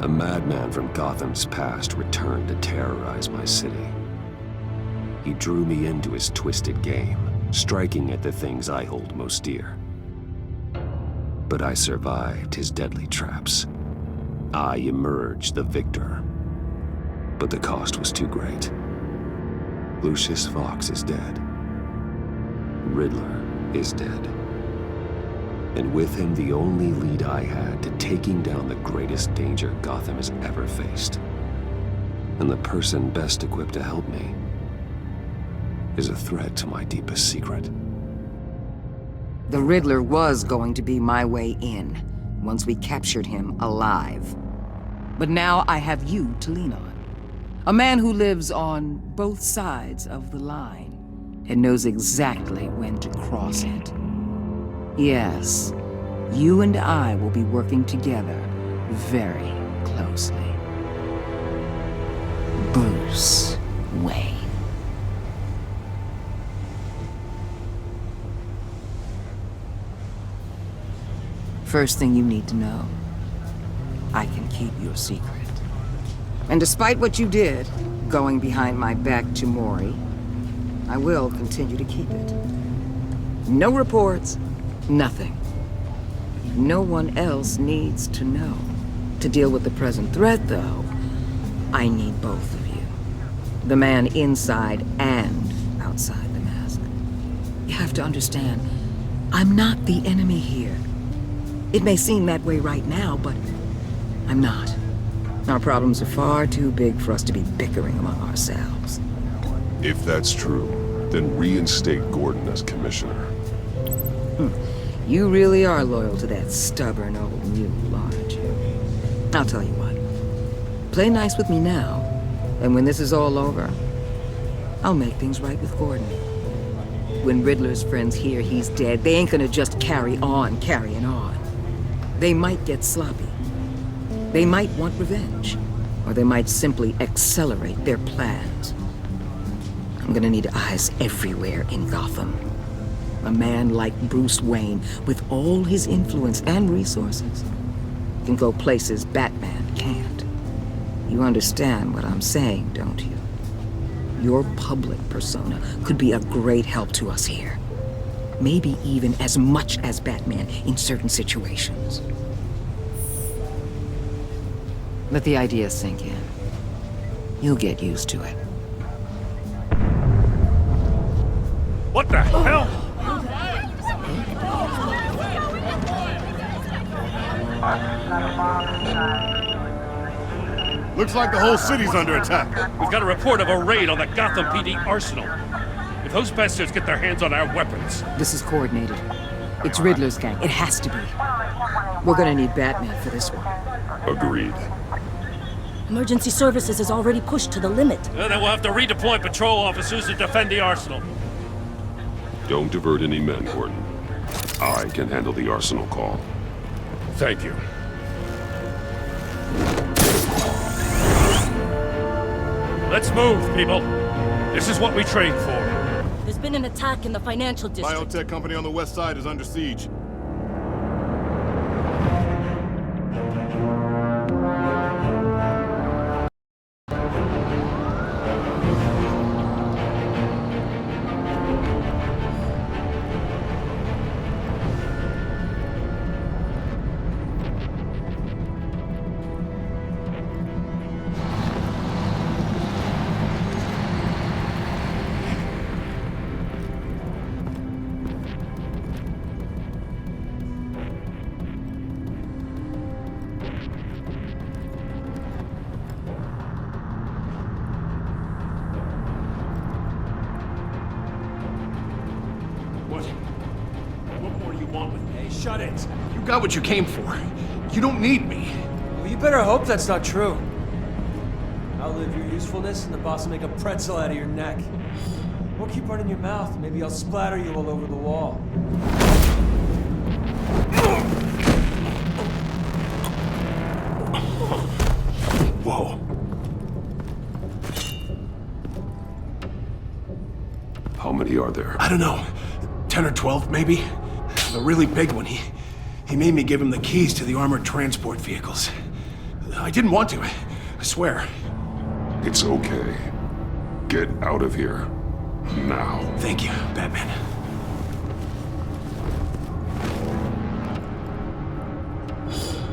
A madman from Gotham's past returned to terrorize my city. He drew me into his twisted game, striking at the things I hold most dear. But I survived his deadly traps. I emerged the victor. But the cost was too great. Lucius Fox is dead. Riddler is dead. And with him, the only lead I had to taking down the greatest danger Gotham has ever faced. And the person best equipped to help me is a threat to my deepest secret. The Riddler was going to be my way in, once we captured him alive. But now I have you to lean on. A man who lives on both sides of the line and knows exactly when to cross it. Yes, you and I will be working together very closely. Bruce Wayne. First thing you need to know, I can keep your secret. And despite what you did, going behind my back to Mori, I will continue to keep it. No reports, nothing. No one else needs to know. To deal with the present threat, though, I need both of you. The man inside and outside the mask. You have to understand, I'm not the enemy here. It may seem that way right now, but I'm not. Our problems are far too big for us to be bickering among ourselves. If that's true, then reinstate Gordon as commissioner. You really are loyal to that stubborn old mule, aren't you? I'll tell you what. Play nice with me now, and when this is all over, I'll make things right with Gordon. When Riddler's friends hear he's dead, they ain't gonna just carry on carrying on. They might get sloppy. They might want revenge, or they might simply accelerate their plans. I'm gonna need eyes everywhere in Gotham. A man like Bruce Wayne, with all his influence and resources, can go places Batman can't. You understand what I'm saying, don't you? Your public persona could be a great help to us here. Maybe even as much as Batman in certain situations. Let the idea sink in. You'll get used to it. What the hell? Looks like the whole city's under attack. We've got a report of a raid on the Gotham PD arsenal. If those bastards get their hands on our weapons... This is coordinated. It's Riddler's gang. It has to be. We're gonna need Batman for this one. Agreed. Emergency services is already pushed to the limit. Then we'll have to redeploy patrol officers to defend the arsenal. Don't divert any men, Gordon. I can handle the arsenal call. Thank you. Let's move, people. This is what we trained for. There's been an attack in the financial district. Biotech company on the west side is under siege. What more do you want with me? Hey, shut it. You got what you came for. You don't need me. Well, you better hope that's not true. Outlive your usefulness, and the boss will make a pretzel out of your neck. Or keep running your mouth. Maybe I'll splatter you all over the wall. Whoa. How many are there? I don't know. 10 or 12, maybe? The really big one, he made me give him the keys to the armored transport vehicles. I didn't want to. I swear. It's okay. Get out of here. Now. Thank you, Batman.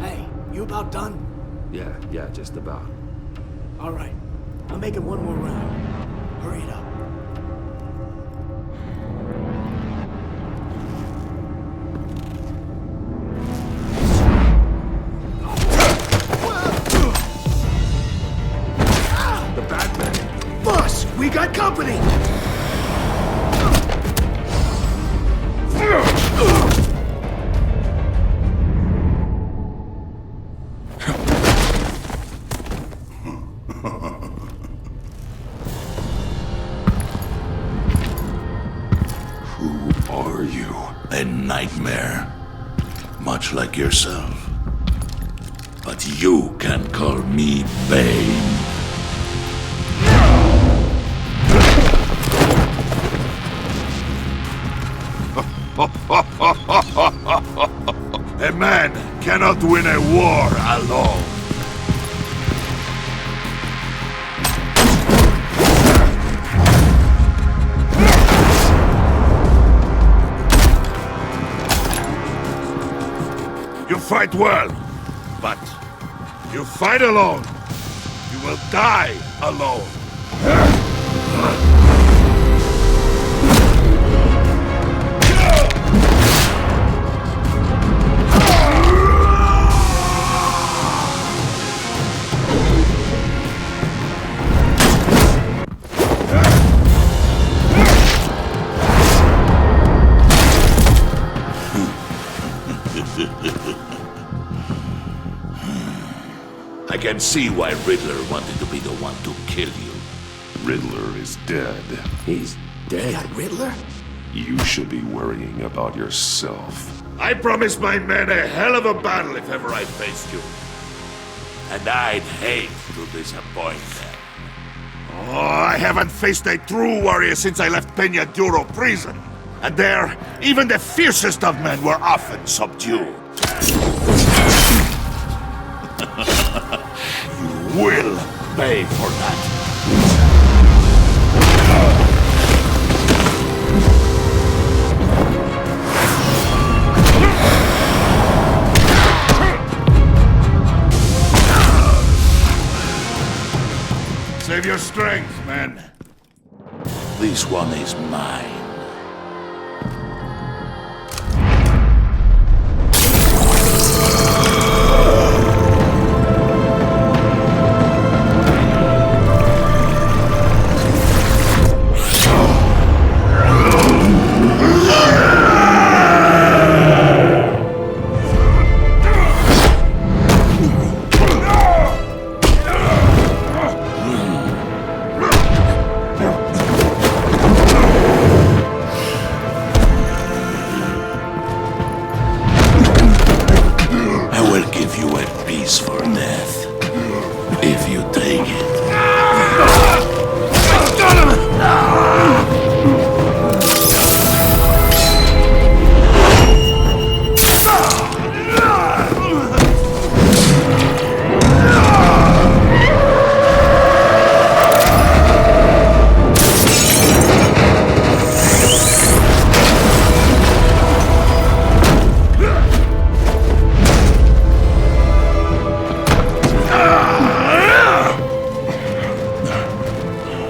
Hey, you about done? Yeah, just about. All right. I'm making one more round. Hurry it up. The Batman! Boss, we got company! Who are you? A nightmare, much like yourself. But you can call me Bane. A man cannot win a war alone. You fight well, but you fight alone. You will die alone. I can see why Riddler wanted to be the one to kill you. Riddler is dead. He's dead. Got Riddler? You should be worrying about yourself. I promised my men a hell of a battle if ever I faced you. And I'd hate to disappoint them. Oh, I haven't faced a true warrior since I left Peña Duro prison. And there, even the fiercest of men were often subdued. You will pay for that. Save your strength, men. This one is mine.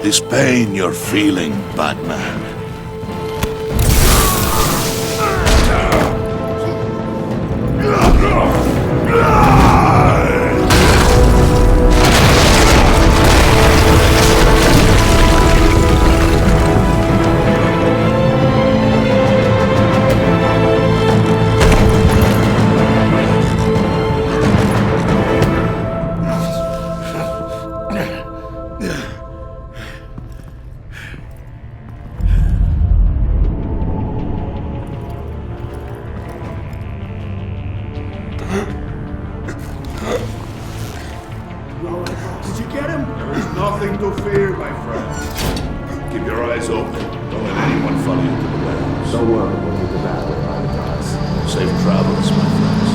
This pain you're feeling, Batman. Did you get him? There is nothing to fear, my friend. Keep your eyes open. Don't let anyone follow you to the warehouse. Don't worry, we'll do the battle behind us. Safe travels, my friends.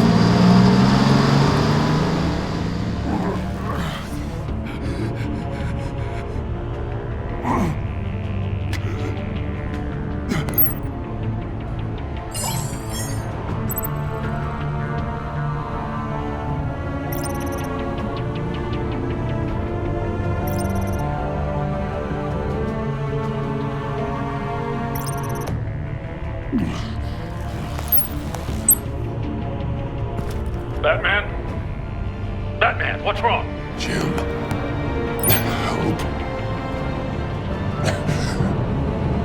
Batman? Batman, what's wrong? Jim. Help.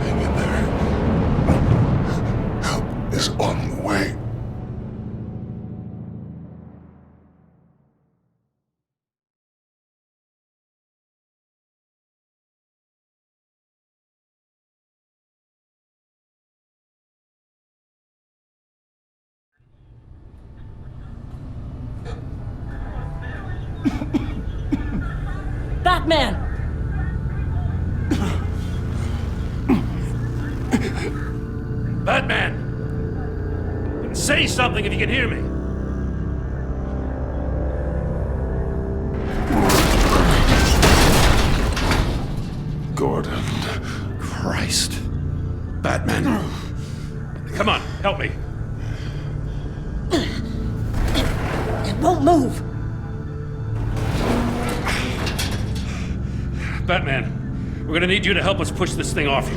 Hang in there. Help is on the way. Batman! Batman! Say something if you can hear me. Gordon. Christ. Batman. Come on, help me. It won't move! Batman, we're gonna need you to help us push this thing off you.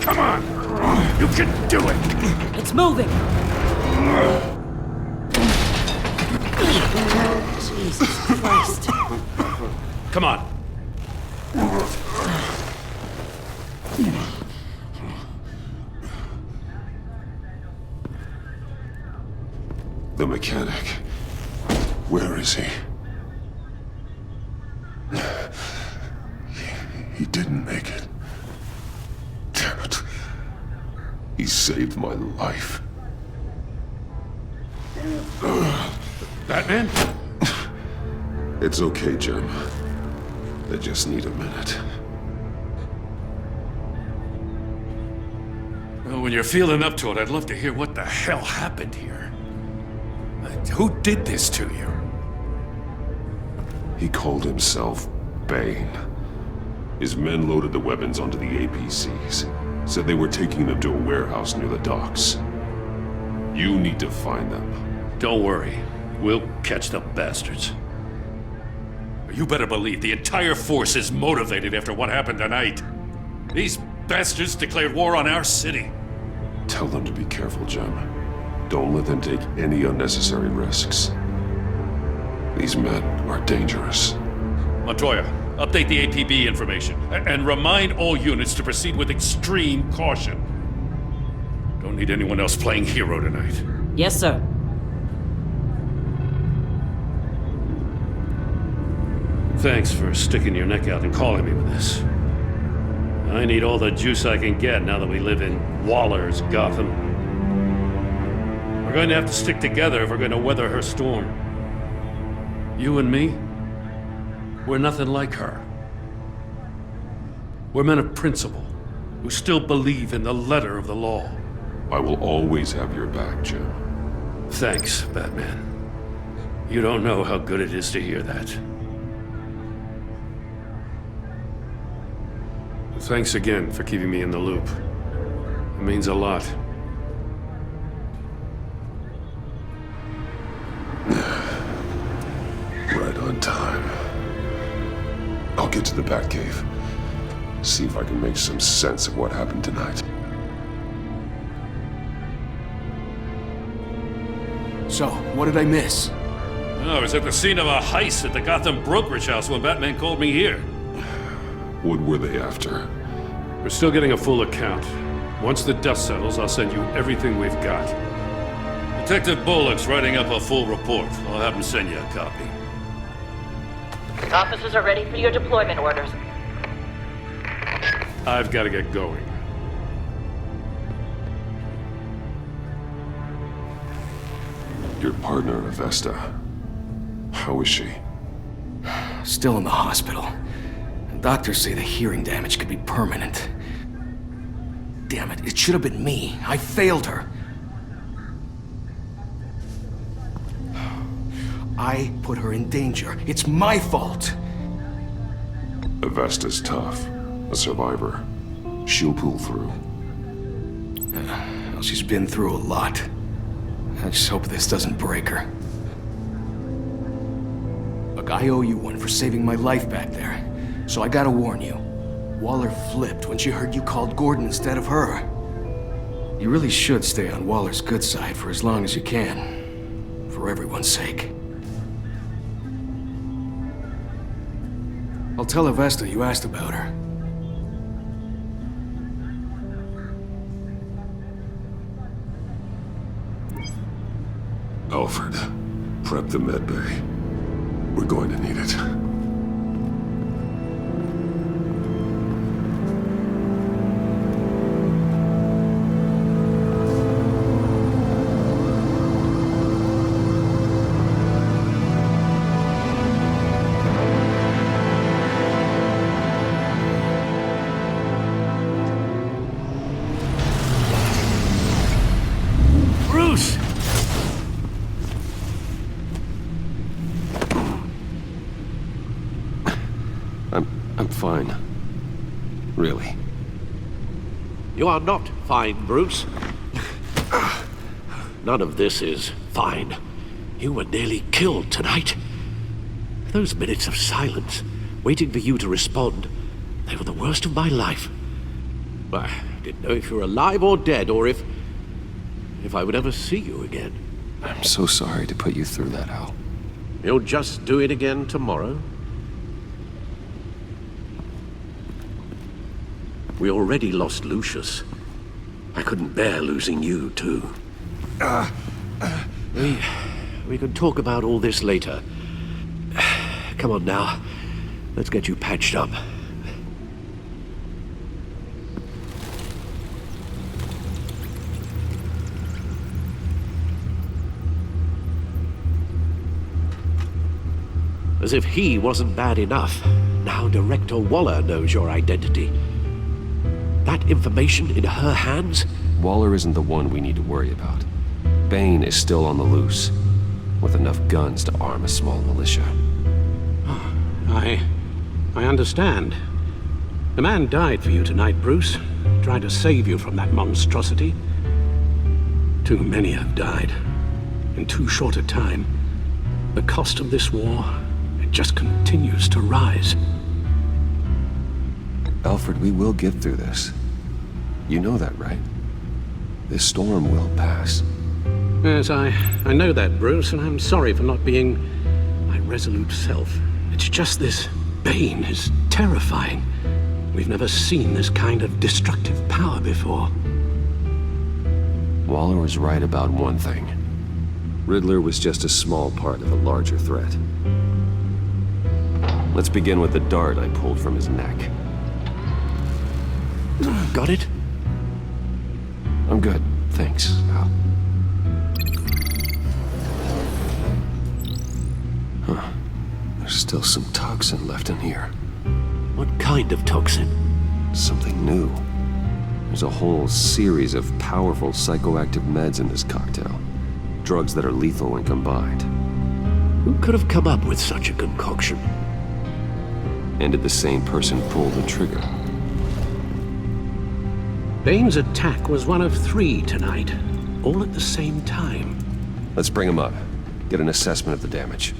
Come on! You can do it! It's moving! Jesus Christ. Come on. The mechanic. Where is he? He didn't make it. Damn it. He saved my life. Batman? It's okay, Jim. I just need a minute. Well, when you're feeling up to it, I'd love to hear what the hell happened here. Who did this to you? He called himself Bane. His men loaded the weapons onto the APCs. Said they were taking them to a warehouse near the docks. You need to find them. Don't worry. We'll catch the bastards. You better believe the entire force is motivated after what happened tonight. These bastards declared war on our city. Tell them to be careful, Jim. Don't let them take any unnecessary risks. These men are dangerous. Montoya, update the APB information. And remind all units to proceed with extreme caution. Don't need anyone else playing hero tonight. Yes, sir. Thanks for sticking your neck out and calling me with this. I need all the juice I can get now that we live in Waller's Gotham. We're going to have to stick together if we're going to weather her storm. You and me, we're nothing like her. We're men of principle, who still believe in the letter of the law. I will always have your back, Jim. Thanks, Batman. You don't know how good it is to hear that. Thanks again for keeping me in the loop. It means a lot. Right on time. I'll get to the Batcave. See if I can make some sense of what happened tonight. So, what did I miss? I was at the scene of a heist at the Gotham brokerage house when Batman called me here. What were they after? We're still getting a full account. Once the dust settles, I'll send you everything we've got. Detective Bullock's writing up a full report. I'll have him send you a copy. Officers are ready for your deployment orders. I've got to get going. Your partner, Avesta. How is she? Still in the hospital. Doctors say the hearing damage could be permanent. Damn it, it should have been me. I failed her. I put her in danger. It's my fault. Avesta's tough. A survivor. She'll pull through. Well, she's been through a lot. I just hope this doesn't break her. Look, I owe you one for saving my life back there. So I gotta warn you. Waller flipped when she heard you called Gordon instead of her. You really should stay on Waller's good side for as long as you can. For everyone's sake. I'll tell Avesta you asked about her. Alfred, prep the med bay. We're going to need it. Bruce! I'm fine. Really. You are not fine, Bruce. None of this is fine. You were nearly killed tonight. Those minutes of silence, waiting for you to respond, they were the worst of my life. I didn't know if you were alive or dead, or if I would ever see you again. I'm so sorry to put you through that, Al. You'll just do it again tomorrow? We already lost Lucius. I couldn't bear losing you, too. We can talk about all this later. Come on now. Let's get you patched up. As if he wasn't bad enough, now Director Waller knows your identity. That information in her hands? Waller isn't the one we need to worry about. Bane is still on the loose, with enough guns to arm a small militia. I understand. The man died for you tonight, Bruce. Tried to save you from that monstrosity. Too many have died. In too short a time. The cost of this war, it just continues to rise. Alfred, we will get through this. You know that, right? This storm will pass. Yes, I know that, Bruce, and I'm sorry for not being my resolute self. It's just this Bane is terrifying. We've never seen this kind of destructive power before. Waller was right about one thing. Riddler was just a small part of a larger threat. Let's begin with the dart I pulled from his neck. Got it? I'm good, thanks, Al. Huh. There's still some toxin left in here. What kind of toxin? Something new. There's a whole series of powerful psychoactive meds in this cocktail. Drugs that are lethal when combined. Who could have come up with such a concoction? And did the same person pull the trigger? Bane's attack was one of 3 tonight, all at the same time. Let's bring him up. Get an assessment of the damage.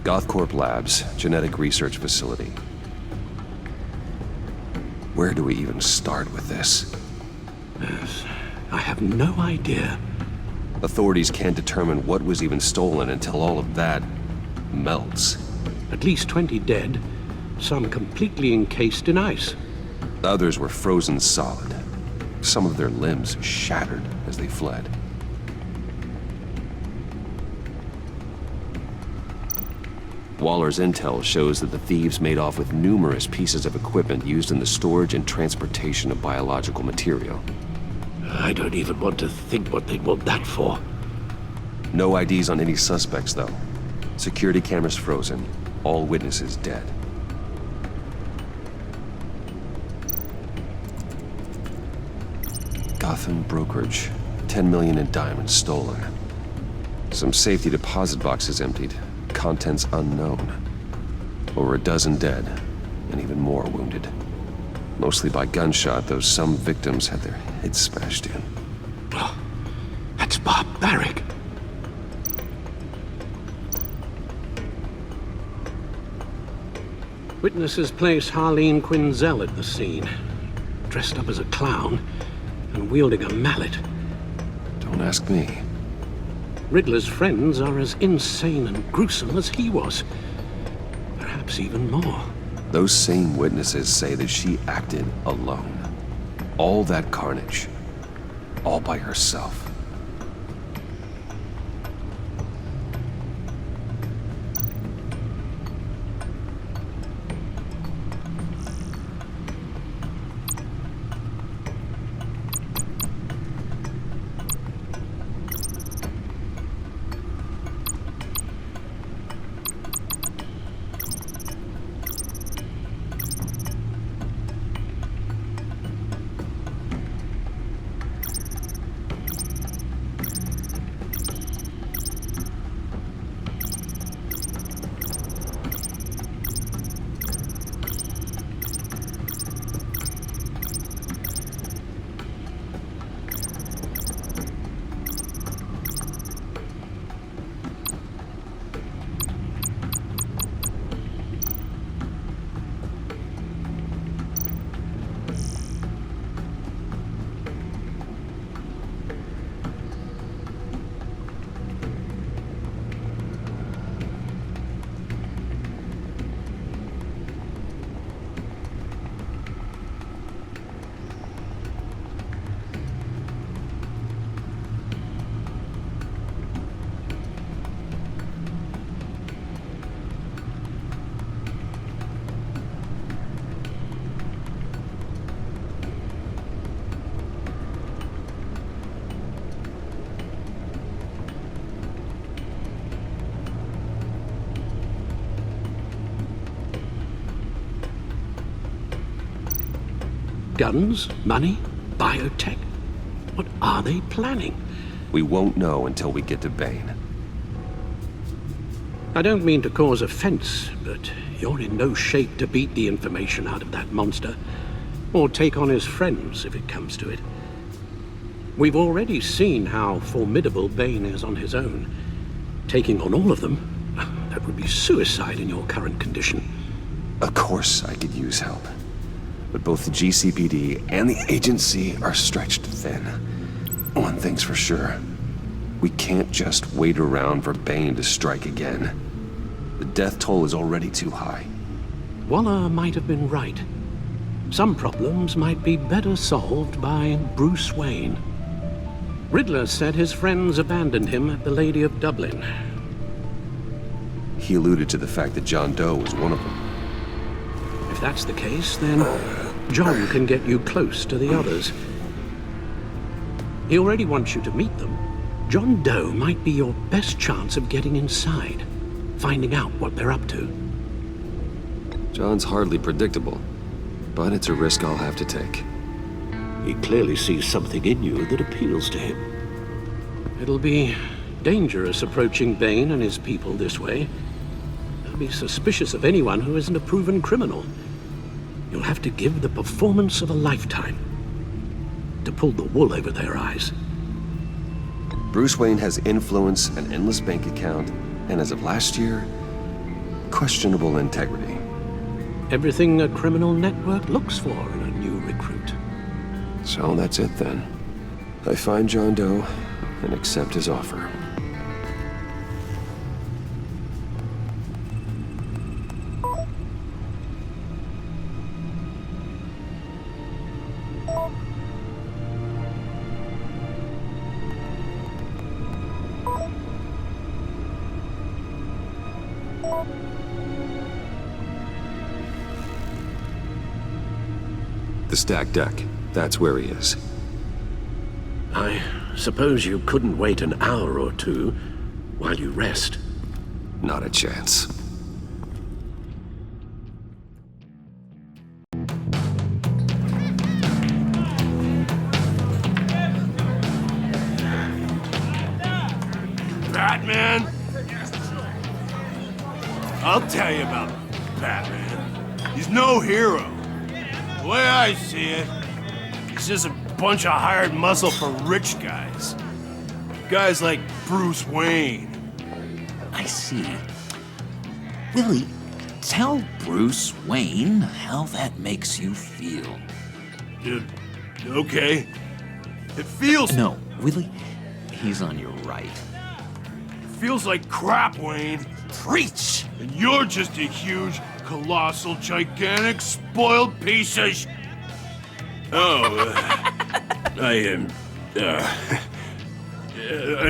Gothcorp Labs, genetic research facility. Where do we even start with this? Yes, I have no idea. Authorities can't determine what was even stolen until all of that melts. At least 20 dead, some completely encased in ice. Others were frozen solid. Some of their limbs shattered as they fled. Waller's intel shows that the thieves made off with numerous pieces of equipment used in the storage and transportation of biological material. I don't even want to think what they'd want that for. No IDs on any suspects, though. Security cameras frozen. All witnesses dead. Gotham brokerage. 10 million in diamonds stolen. Some safety deposit boxes emptied. Contents unknown. Over a dozen dead, and even more wounded. Mostly by gunshot, though some victims had their heads smashed in. Oh, that's barbaric. Witnesses place Harleen Quinzel at the scene, dressed up as a clown and wielding a mallet. Don't ask me. Riddler's friends are as insane and gruesome as he was. Perhaps even more. Those same witnesses say that she acted alone. All that carnage. All by herself. Guns? Money? Biotech? What are they planning? We won't know until we get to Bane. I don't mean to cause offense, but you're in no shape to beat the information out of that monster, or take on his friends if it comes to it. We've already seen how formidable Bane is on his own. Taking on all of them, that would be suicide in your current condition. Of course I could use help. But both the GCPD and the agency are stretched thin. One thing's for sure. We can't just wait around for Bane to strike again. The death toll is already too high. Waller might have been right. Some problems might be better solved by Bruce Wayne. Riddler said his friends abandoned him at the Lady of Dublin. He alluded to the fact that John Doe was one of them. If that's the case, then John can get you close to the others. He already wants you to meet them. John Doe might be your best chance of getting inside, finding out what they're up to. John's hardly predictable, but it's a risk I'll have to take. He clearly sees something in you that appeals to him. It'll be dangerous approaching Bane and his people this way. They'll be suspicious of anyone who isn't a proven criminal. You'll have to give the performance of a lifetime to pull the wool over their eyes. Bruce Wayne has influence, an endless bank account, and as of last year, questionable integrity. Everything a criminal network looks for in a new recruit. So that's it then. I find John Doe and accept his offer. The stacked deck. That's where he is. I suppose you couldn't wait an hour or two while you rest? Not a chance. Batman? I'll tell you about Batman. He's no hero. The way I see it, he's just a bunch of hired muscle for rich guys. Guys like Bruce Wayne. I see. Really, Tell Bruce Wayne how that makes you feel. Okay. It feels... No, Willie, he's on your right. Feels like crap, Wayne. Preach! And you're just a huge, colossal, gigantic, spoiled piece of sh... Oh, I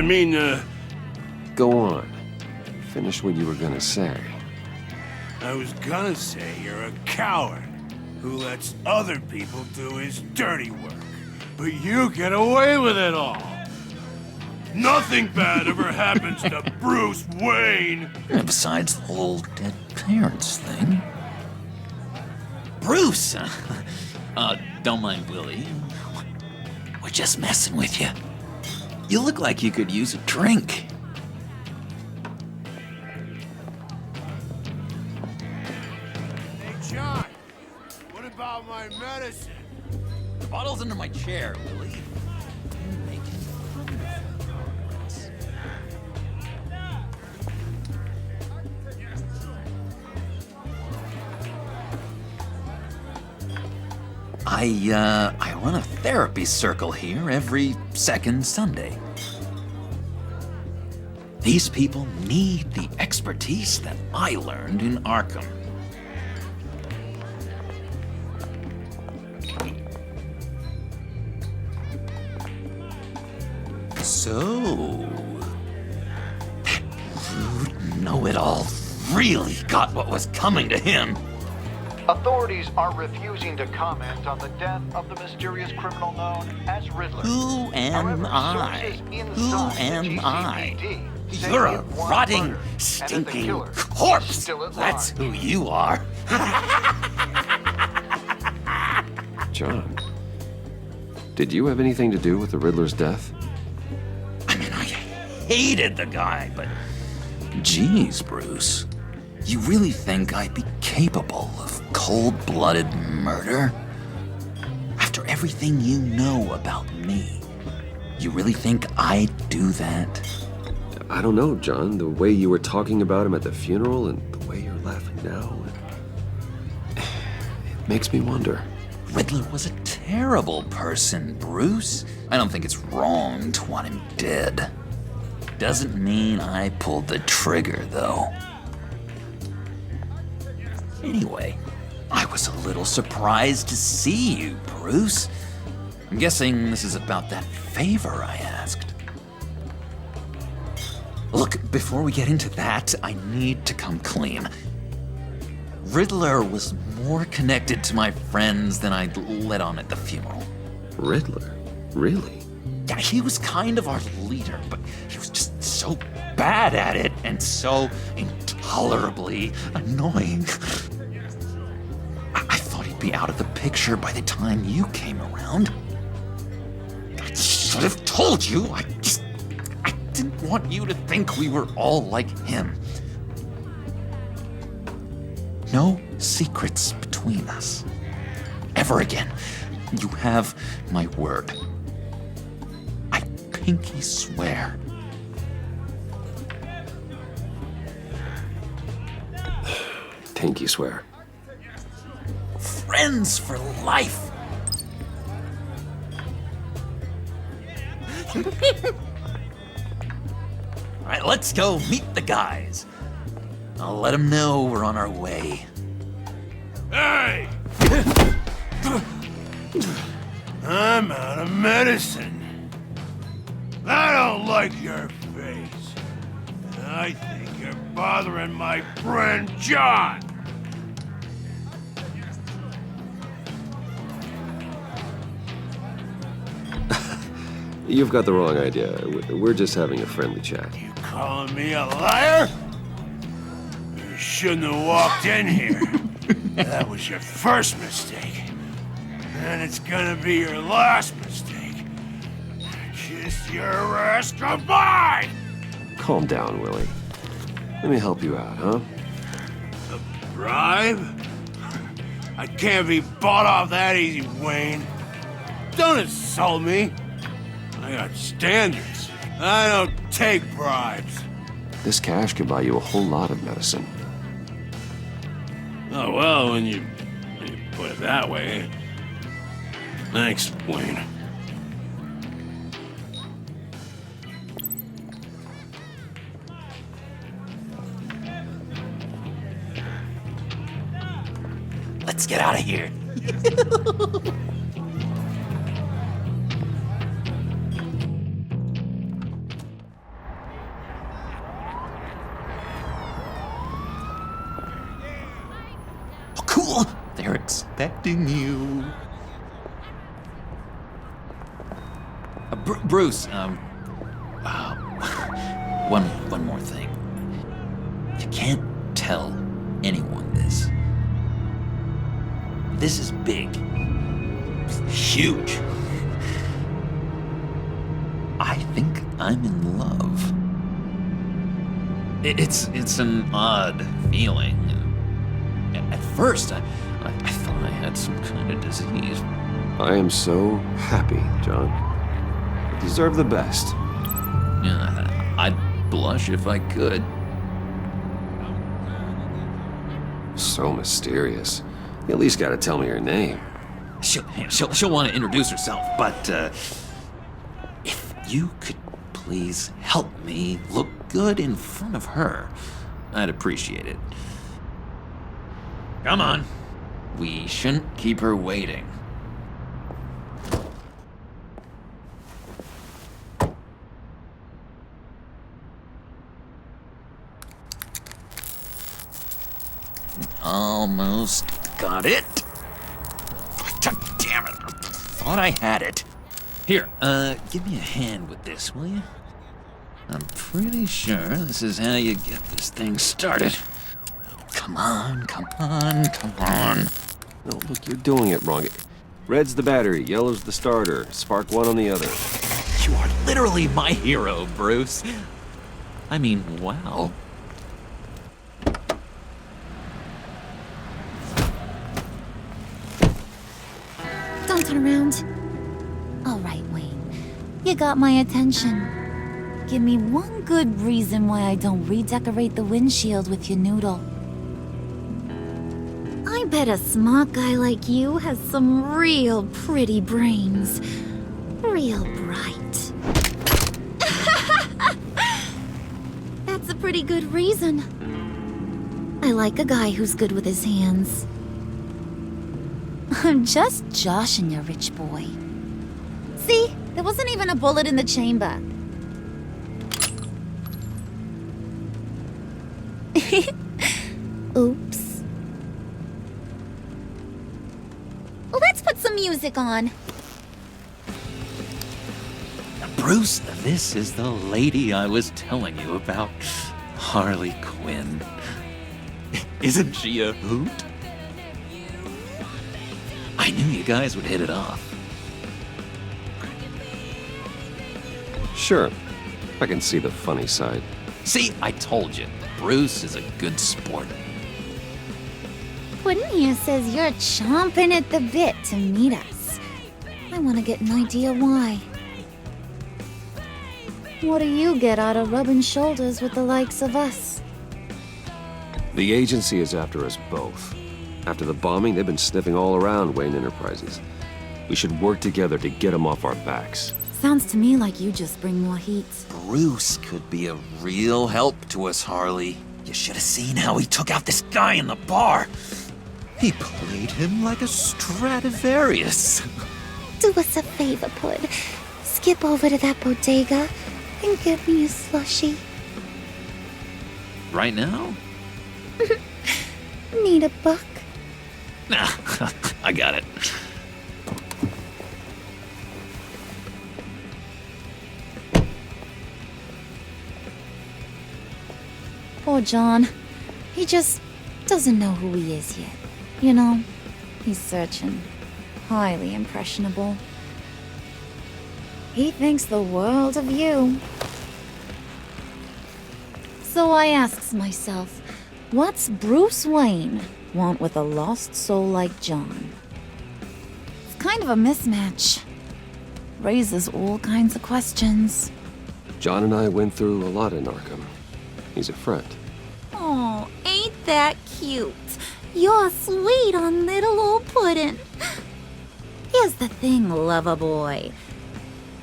mean, Go on. Finish what you were gonna say. I was gonna say you're a coward who lets other people do his dirty work. But you get away with it all. Nothing bad ever happens to Bruce Wayne. And besides the whole dead parents thing. Bruce! Don't mind Willie. We're just messing with you. You look like you could use a drink. Hey, John, what about my medicine? The bottle's under my chair, Willie. You're making progress. I run a therapy circle here every second Sunday. These people need the expertise that I learned in Arkham. So, that rude know-it-all really got what was coming to him. Authorities are refusing to comment on the death of the mysterious criminal known as Riddler. Who am I? Who am I? say You're a it won rotting, murder, and that the stinking killer is corpse. still at That's large. who you are. John, did you have anything to do with the Riddler's death? I mean, I hated the guy, but... Geez, Bruce. You really think I'd be capable of cold-blooded murder? After everything you know about me, you really think I'd do that? I don't know, John. The way you were talking about him at the funeral and the way you're laughing now, it makes me wonder. Riddler was a terrible person, Bruce. I don't think it's wrong to want him dead. Doesn't mean I pulled the trigger, though. Anyway, I was a little surprised to see you, Bruce. I'm guessing this is about that favor I asked. Look, before we get into that, I need to come clean. Riddler was more connected to my friends than I'd let on at the funeral. Riddler? Really? Yeah, he was kind of our leader, but he was just so bad at it and so intolerably annoying. I thought he'd be out of the picture by the time you came around. I should have told you. I didn't want you to think we were all like him. No secrets between us. Ever again. You have my word. I pinky swear. Pinky swear. Friends for life. All right, let's go meet the guys. I'll let them know we're on our way. Hey! I'm out of medicine. I don't like your face. I think you're bothering my friend John. You've got the wrong idea. We're just having a friendly chat. You calling me a liar? You shouldn't have walked in here. That was your first mistake. And it's gonna be your last mistake. Kiss your ass goodbye! Calm down, Willie. Let me help you out, huh? A bribe? I can't be bought off that easy, Wayne. Don't insult me. I got standards. I don't take bribes. This cash could buy you a whole lot of medicine. Oh, well, when you put it that way. Thanks, Wayne. Let's get out of here. Oh, cool. They're expecting you. Bruce, one more thing. You can't tell anyone this. This is big. Huge. I think I'm in love. It's an odd feeling. At first, I thought I had some kind of disease. I am so happy, John. You deserve the best. Yeah, I'd blush if I could. So mysterious. You at least gotta tell me her name. She'll want to introduce herself, but if you could please help me look good in front of her, I'd appreciate it. Come on. We shouldn't keep her waiting. Almost got it. God damn it. Thought I had it. Here, give me a hand with this, will you? I'm pretty sure this is how you get this thing started. Come on, come on, come on. No, look, you're doing it wrong. Red's the battery, yellow's the starter, spark one on the other. You are literally my hero, Bruce. I mean, wow. Don't turn around. All right, Wayne. You got my attention. Give me one good reason why I don't redecorate the windshield with your noodle. I bet a smart guy like you has some real pretty brains. Real bright. That's a pretty good reason. I like a guy who's good with his hands. I'm just joshing you, rich boy. See? There wasn't even a bullet in the chamber. Oops. Well, let's put some music on. Bruce, this is the lady I was telling you about. Harley Quinn. Isn't she a hoot? I knew you guys would hit it off. Sure, I can see the funny side. See, I told you, Bruce is a good sport. Puddin' here says you're chomping at the bit to meet us. I want to get an idea why. What do you get out of rubbing shoulders with the likes of us? The agency is after us both. After the bombing, they've been sniffing all around Wayne Enterprises. We should work together to get them off our backs. Sounds to me like you just bring more heat. Bruce could be a real help to us, Harley. You should have seen how he took out this guy in the bar. He played him like a Stradivarius. Do us a favor, Pud. Skip over to that bodega and get me a slushie. Right now? Need a buck? Nah, I got it. Poor John. He just doesn't know who he is yet. You know, he's searching. Highly impressionable. He thinks the world of you. So I asks myself, what's Bruce Wayne want with a lost soul like John? It's kind of a mismatch. Raises all kinds of questions. John and I went through a lot in Arkham. He's a friend. Oh, ain't that cute? You're sweet on little old puddin'. Here's the thing, lover boy.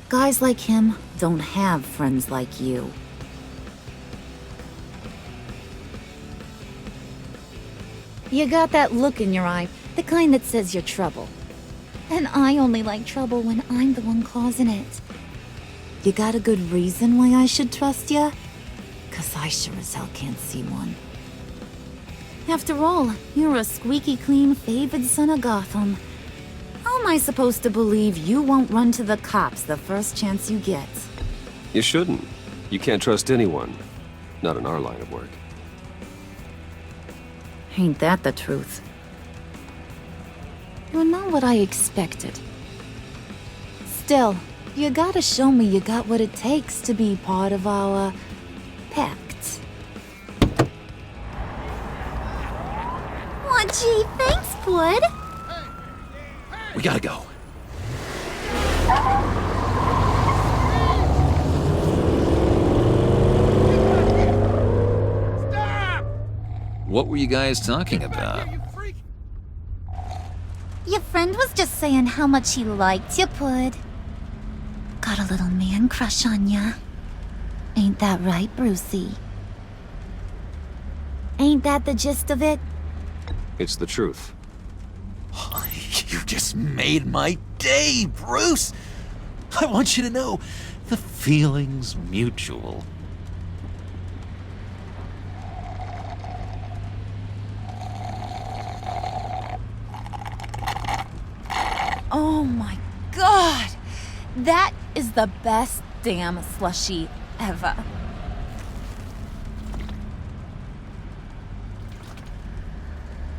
Guys like him don't have friends like you. You got that look in your eye, the kind that says you're trouble. And I only like trouble when I'm the one causing it. You got a good reason why I should trust you? 'Cause I sure as hell can't see one. After all, you're a squeaky clean favored son of Gotham. How am I supposed to believe you won't run to the cops the first chance you get? You shouldn't. You can't trust anyone. Not in our line of work. Ain't that the truth? You're not what I expected. Still, you gotta show me you got what it takes to be part of our pact. Aw, gee, thanks, bud. We gotta go. What were you guys talking about? Your friend was just saying how much he liked you, bud. Got a little man crush on ya. Ain't that right, Brucey? Ain't that the gist of it? It's the truth. You just made my day, Bruce! I want you to know, the feeling's mutual. Oh my god! That is the best damn slushie ever.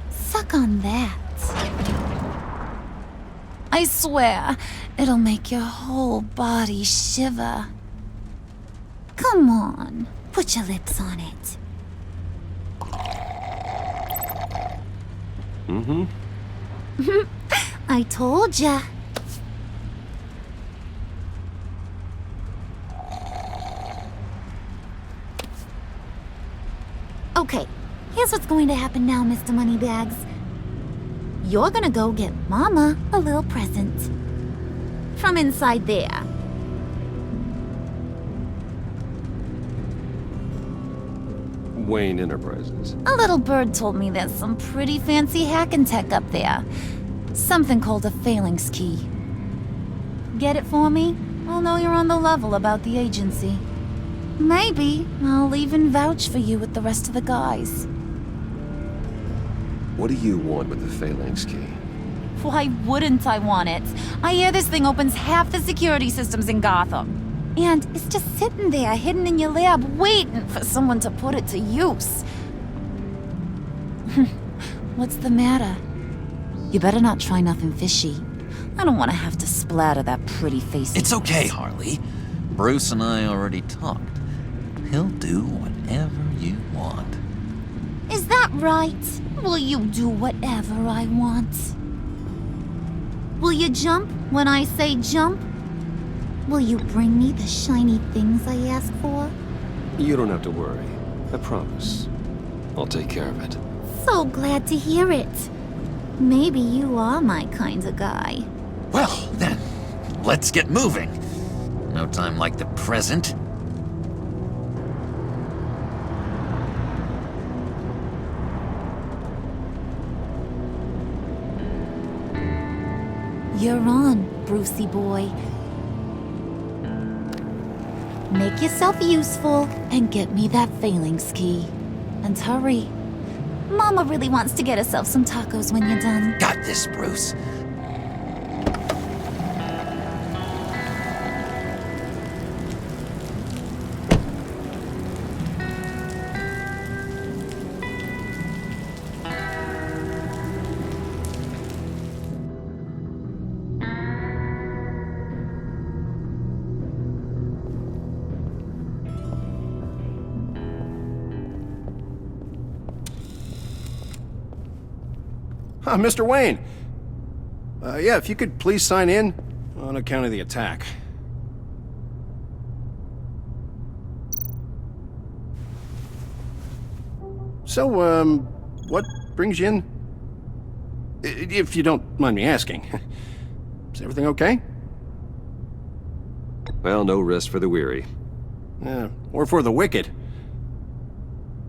Suck on that. I swear, it'll make your whole body shiver. Come on, put your lips on it. Mm-hmm. I told ya. Okay, here's what's going to happen now, Mr. Moneybags. You're gonna go get Mama a little present. From inside there. Wayne Enterprises. A little bird told me there's some pretty fancy hacking tech up there. Something called a phalanx key. Get it for me? I'll know you're on the level about the agency. Maybe I'll even vouch for you with the rest of the guys. What do you want with the phalanx key? Why wouldn't I want it? I hear this thing opens half the security systems in Gotham. And it's just sitting there, hidden in your lab, waiting for someone to put it to use. What's the matter? You better not try nothing fishy. I don't want to have to splatter that pretty face. It's okay, Harley. Bruce and I already talked. He'll do whatever you want. Is that right? Will you do whatever I want? Will you jump when I say jump? Will you bring me the shiny things I ask for? You don't have to worry. I promise. I'll take care of it. So glad to hear it. Maybe you are my kind of guy. Well, then, let's get moving. No time like the present. You're on, Brucey boy. Make yourself useful and get me that phalanx key. And hurry. Mama really wants to get herself some tacos when you're done. Got this, Bruce. Mr. Wayne. Yeah, if you could please sign in on account of the attack. So, what brings you in If you don't mind me asking. Is everything okay? Well, no rest for the weary. Or for the wicked.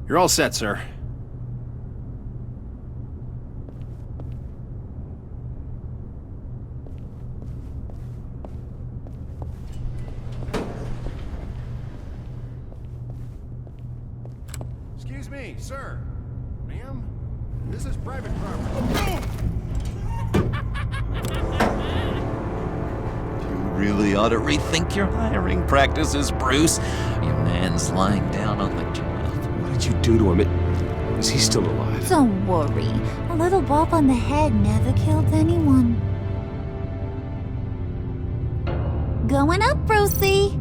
You're all set, sir. Excuse me, sir. Ma'am? This is private property. You really ought to rethink your hiring practices, Bruce. Your man's lying down on the job. What did you do to him? Is he still alive? Don't worry. A little bump on the head never killed anyone. Going up, Brucey.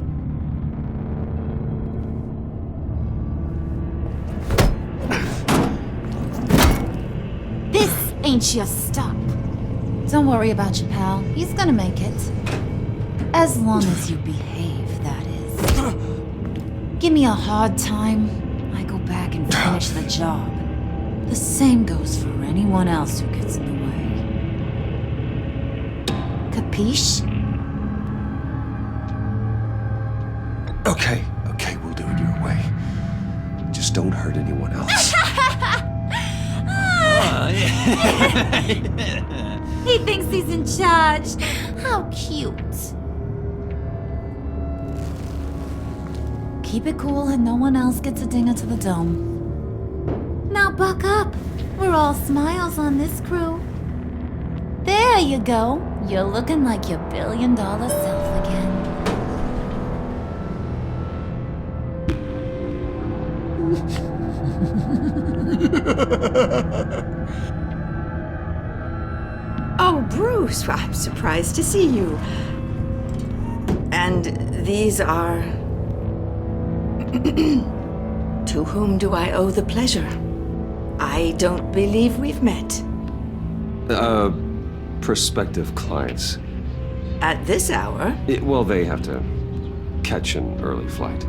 This ain't your stop. Don't worry about your pal. He's gonna make it. As long as you behave, that is. Give me a hard time, I go back and finish the job. The same goes for anyone else who gets in the way. Capiche? Okay, we'll do it your way. Just don't hurt anyone else. He thinks he's in charge. How cute. Keep it cool and no one else gets a dinger to the dome. Now buck up. We're all smiles on this crew. There you go. You're looking like your billion-dollar self again. Oh, Bruce, I'm surprised to see you. And these are... To whom do I owe the pleasure? I don't believe we've met. Prospective clients. At this hour? Well, they have to catch an early flight.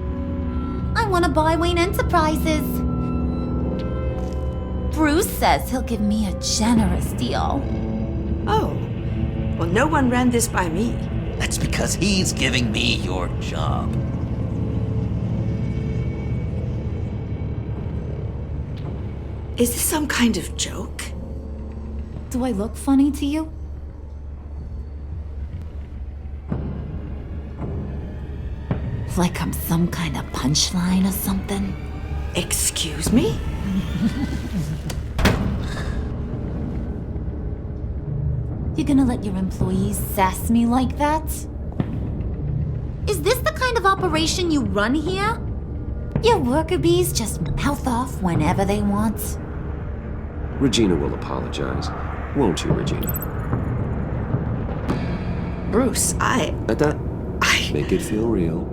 I want to buy Wayne Enterprises. Bruce says he'll give me a generous deal. Oh. Well, no one ran this by me. That's because he's giving me your job. Is this some kind of joke? Do I look funny to you? Like I'm some kind of punchline or something? Excuse me? You gonna let your employees sass me like that? Is this the kind of operation you run here? Your worker bees just mouth off whenever they want. Regina will apologize. Won't you, Regina? Bruce, Make it feel real.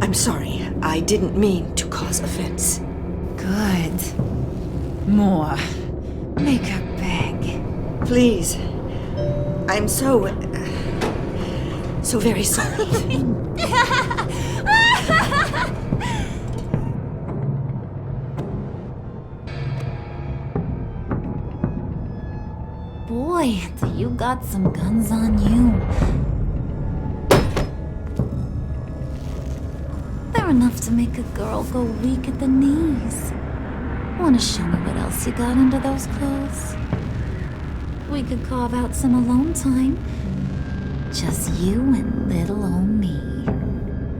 I'm sorry. I didn't mean to cause offense. Good. More. Make her beg. Please. I'm so very sorry. Boy, do you got some guns on you. They're enough to make a girl go weak at the knees. Wanna show me what else you got under those clothes? We could carve out some alone time. Just you and little old me.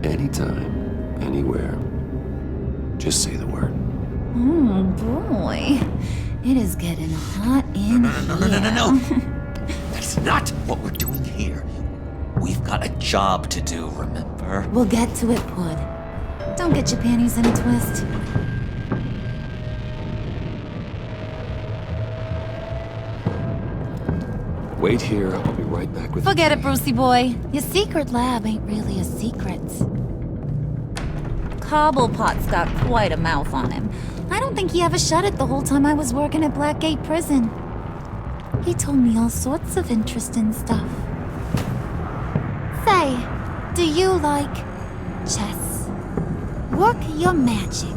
Anytime, anywhere. Just say the word. Oh boy. It is getting hot in here. No. That's not what we're doing here. We've got a job to do, remember? We'll get to it, Pud. Don't get your panties in a twist. Wait here, I'll be right back with Forget the it, key. Brucey boy. Your secret lab ain't really a secret. Cobblepot's got quite a mouth on him. I don't think he ever shut it the whole time I was working at Blackgate Prison. He told me all sorts of interesting stuff. Say, do you like chess? Work your magic.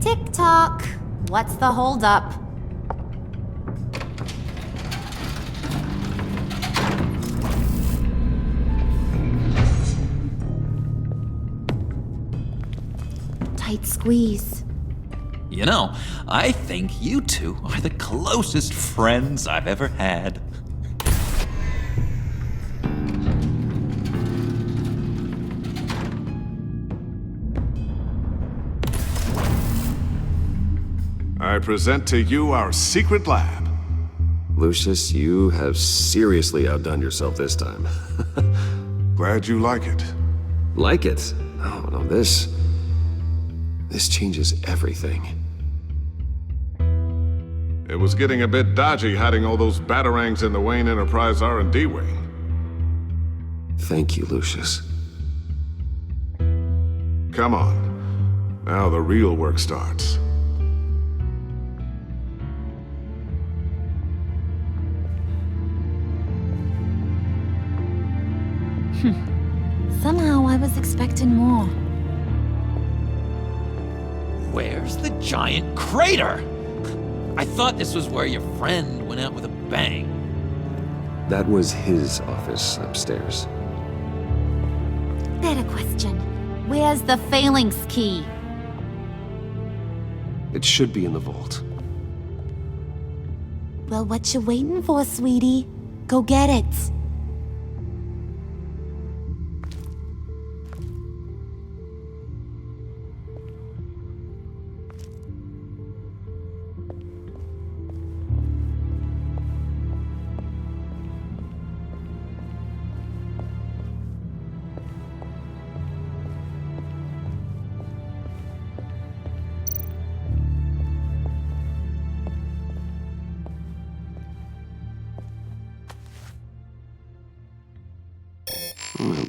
Tick-tock. knock. What's the holdup? Tight squeeze. You know, I think you two are the closest friends I've ever had. I present to you our secret lab. Lucius, you have seriously outdone yourself this time. Glad you like it. Like it? Oh, no, this changes everything. It was getting a bit dodgy hiding all those batarangs in the Wayne Enterprise R&D wing. Thank you, Lucius. Come on. Now the real work starts. Somehow I was expecting more. Where's the giant crater? I thought this was where your friend went out with a bang. That was his office upstairs. Better question. Where's the phalanx key? It should be in the vault. Well, what you waiting for, sweetie? Go get it.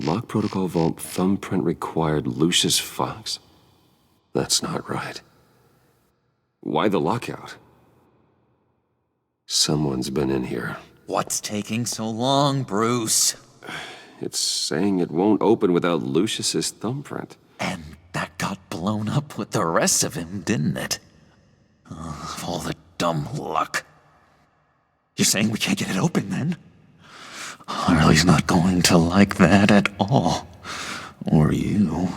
Lock protocol vault thumbprint required Lucius Fox. That's not right. Why the lockout? Someone's been in here. What's taking so long, Bruce? It's saying it won't open without Lucius's thumbprint. And that got blown up with the rest of him, didn't it? All the dumb luck. You're saying we can't get it open, then? Harley's not going to like that at all. Or you.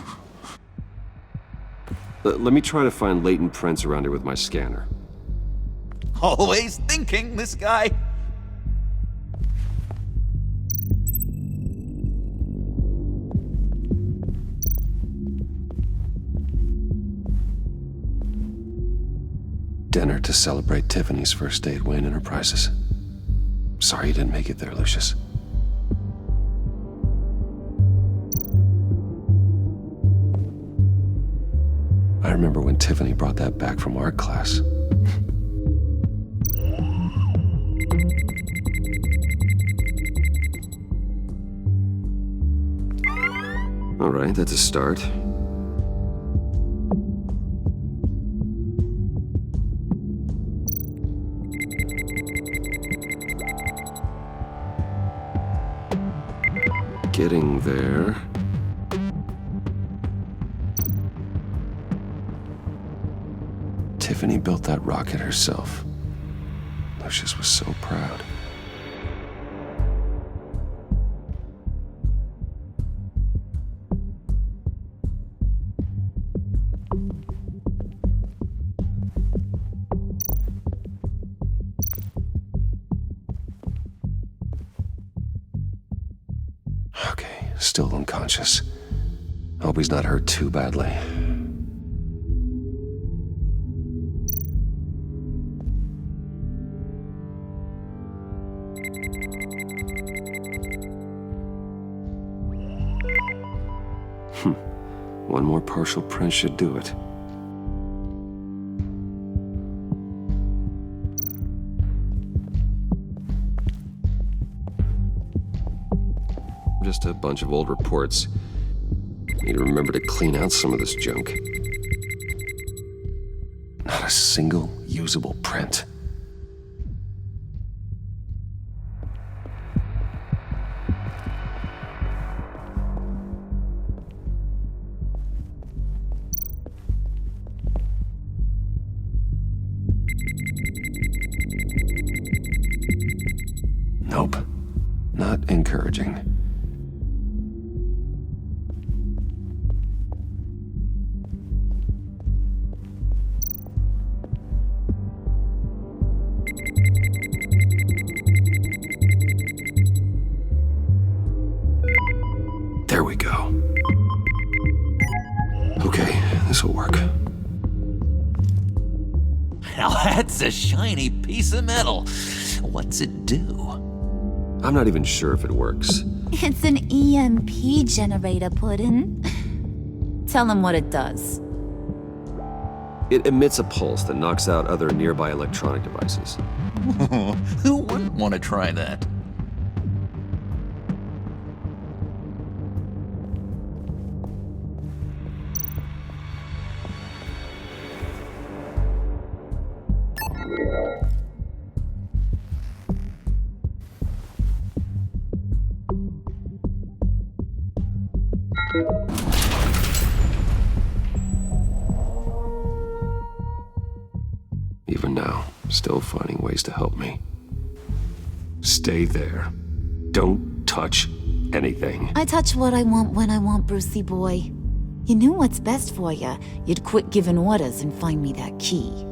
Let me try to find latent prints around here with my scanner. Always thinking, this guy. Dinner to celebrate Tiffany's first day at Wayne Enterprises. Sorry you didn't make it there, Lucius. I remember when Tiffany brought that back from art class. All right, that's a start. Getting there. Tiffany built that rocket herself. Lucius was so proud. Okay, still unconscious. Hope he's not hurt too badly. One more partial print should do it. Just a bunch of old reports. Need to remember to clean out some of this junk. Not a single usable print. Nope. Not encouraging. There we go. Okay, this'll work. Now that's a shiny piece of metal. What's it do? I'm not even sure if it works. It's an EMP generator, Puddin'. Tell him what it does. It emits a pulse that knocks out other nearby electronic devices. Who wouldn't want to try that? Even now, still finding ways to help me. Stay there. Don't touch anything. I touch what I want when I want, Brucey boy. You knew what's best for you. You'd quit giving orders and find me that key.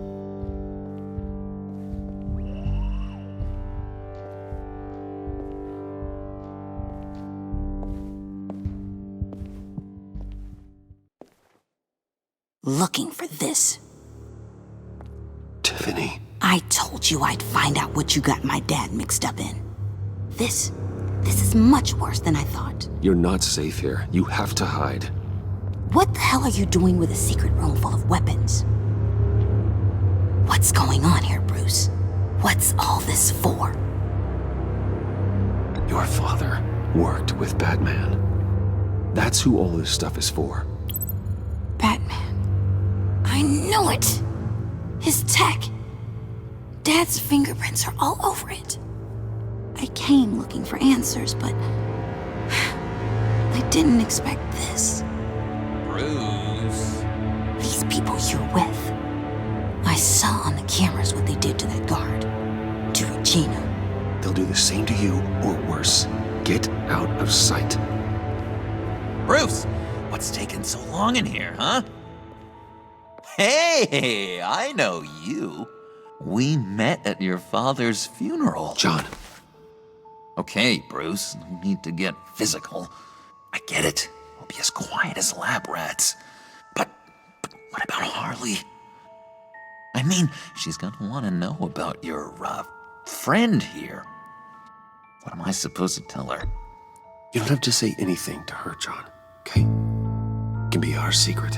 Looking for this. Tiffany. I told you I'd find out what you got my dad mixed up in. This is much worse than I thought. You're not safe here. You have to hide. What the hell are you doing with a secret room full of weapons? What's going on here, Bruce? What's all this for? Your father worked with Batman. That's who all this stuff is for. Batman. I knew it! His tech. Dad's fingerprints are all over it. I came looking for answers, but I didn't expect this. Bruce. These people you're with. I saw on the cameras what they did to that guard. To Regina. They'll do the same to you, or worse. Get out of sight. Bruce, what's taking so long in here, huh? Hey, I know you. We met at your father's funeral. John. Okay, Bruce, no need to get physical. I get it. We'll be as quiet as lab rats. But what about Harley? I mean, she's gonna want to know about your, friend here. What am I supposed to tell her? You don't have to say anything to her, John, okay? It can be our secret.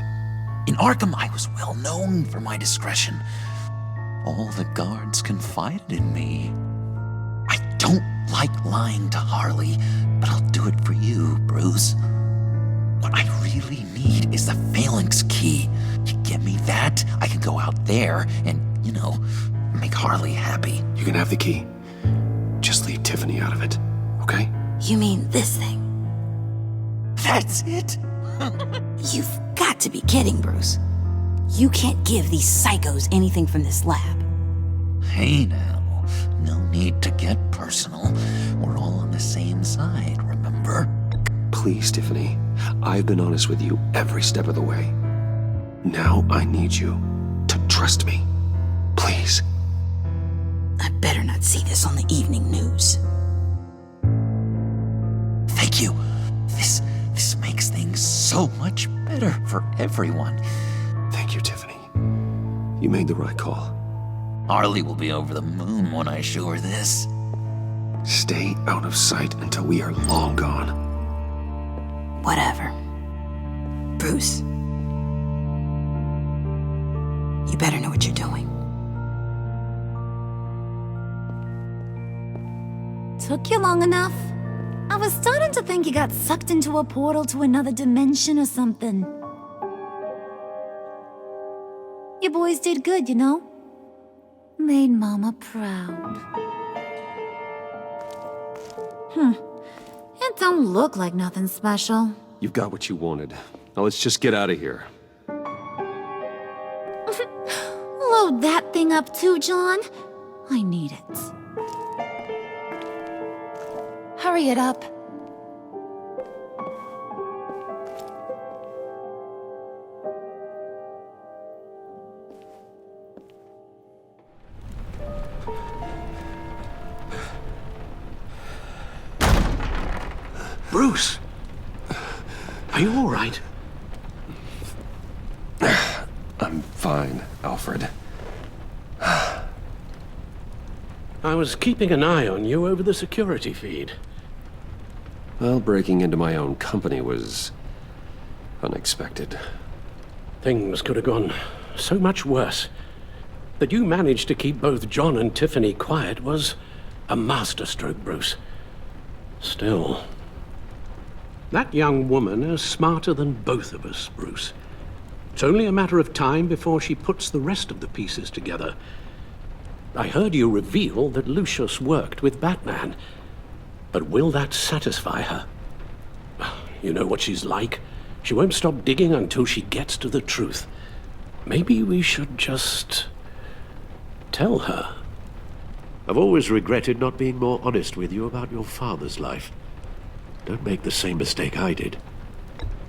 In Arkham, I was well known for my discretion. All the guards confided in me. I don't like lying to Harley, but I'll do it for you, Bruce. What I really need is the phalanx key. You give me that, I can go out there and, make Harley happy. You can have the key. Just leave Tiffany out of it, okay? You mean this thing? That's it? You've got to be kidding, Bruce. You can't give these psychos anything from this lab. Hey now, no need to get personal. We're all on the same side, remember? Please, Tiffany. I've been honest with you every step of the way. Now I need you to trust me. Please. I better not see this on the evening news. Thank you. This makes things so much better for everyone. Thank you, Tiffany. You made the right call. Harley will be over the moon when I show her this. Stay out of sight until we are long gone. Whatever. Bruce. You better know what you're doing. Took you long enough? I was starting to think you got sucked into a portal to another dimension or something. You boys did good, you know? Made Mama proud. It don't look like nothing special. You've got what you wanted. Now let's just get out of here. Load that thing up too, John. I need it. Hurry it up. Bruce! Are you all right? I'm fine, Alfred. I was keeping an eye on you over the security feed. Well, breaking into my own company was unexpected. Things could have gone so much worse. That you managed to keep both John and Tiffany quiet was a masterstroke, Bruce. Still, that young woman is smarter than both of us, Bruce. It's only a matter of time before she puts the rest of the pieces together. I heard you reveal that Lucius worked with Batman. But will that satisfy her? You know what she's like. She won't stop digging until she gets to the truth. Maybe we should just tell her. I've always regretted not being more honest with you about your father's life. Don't make the same mistake I did.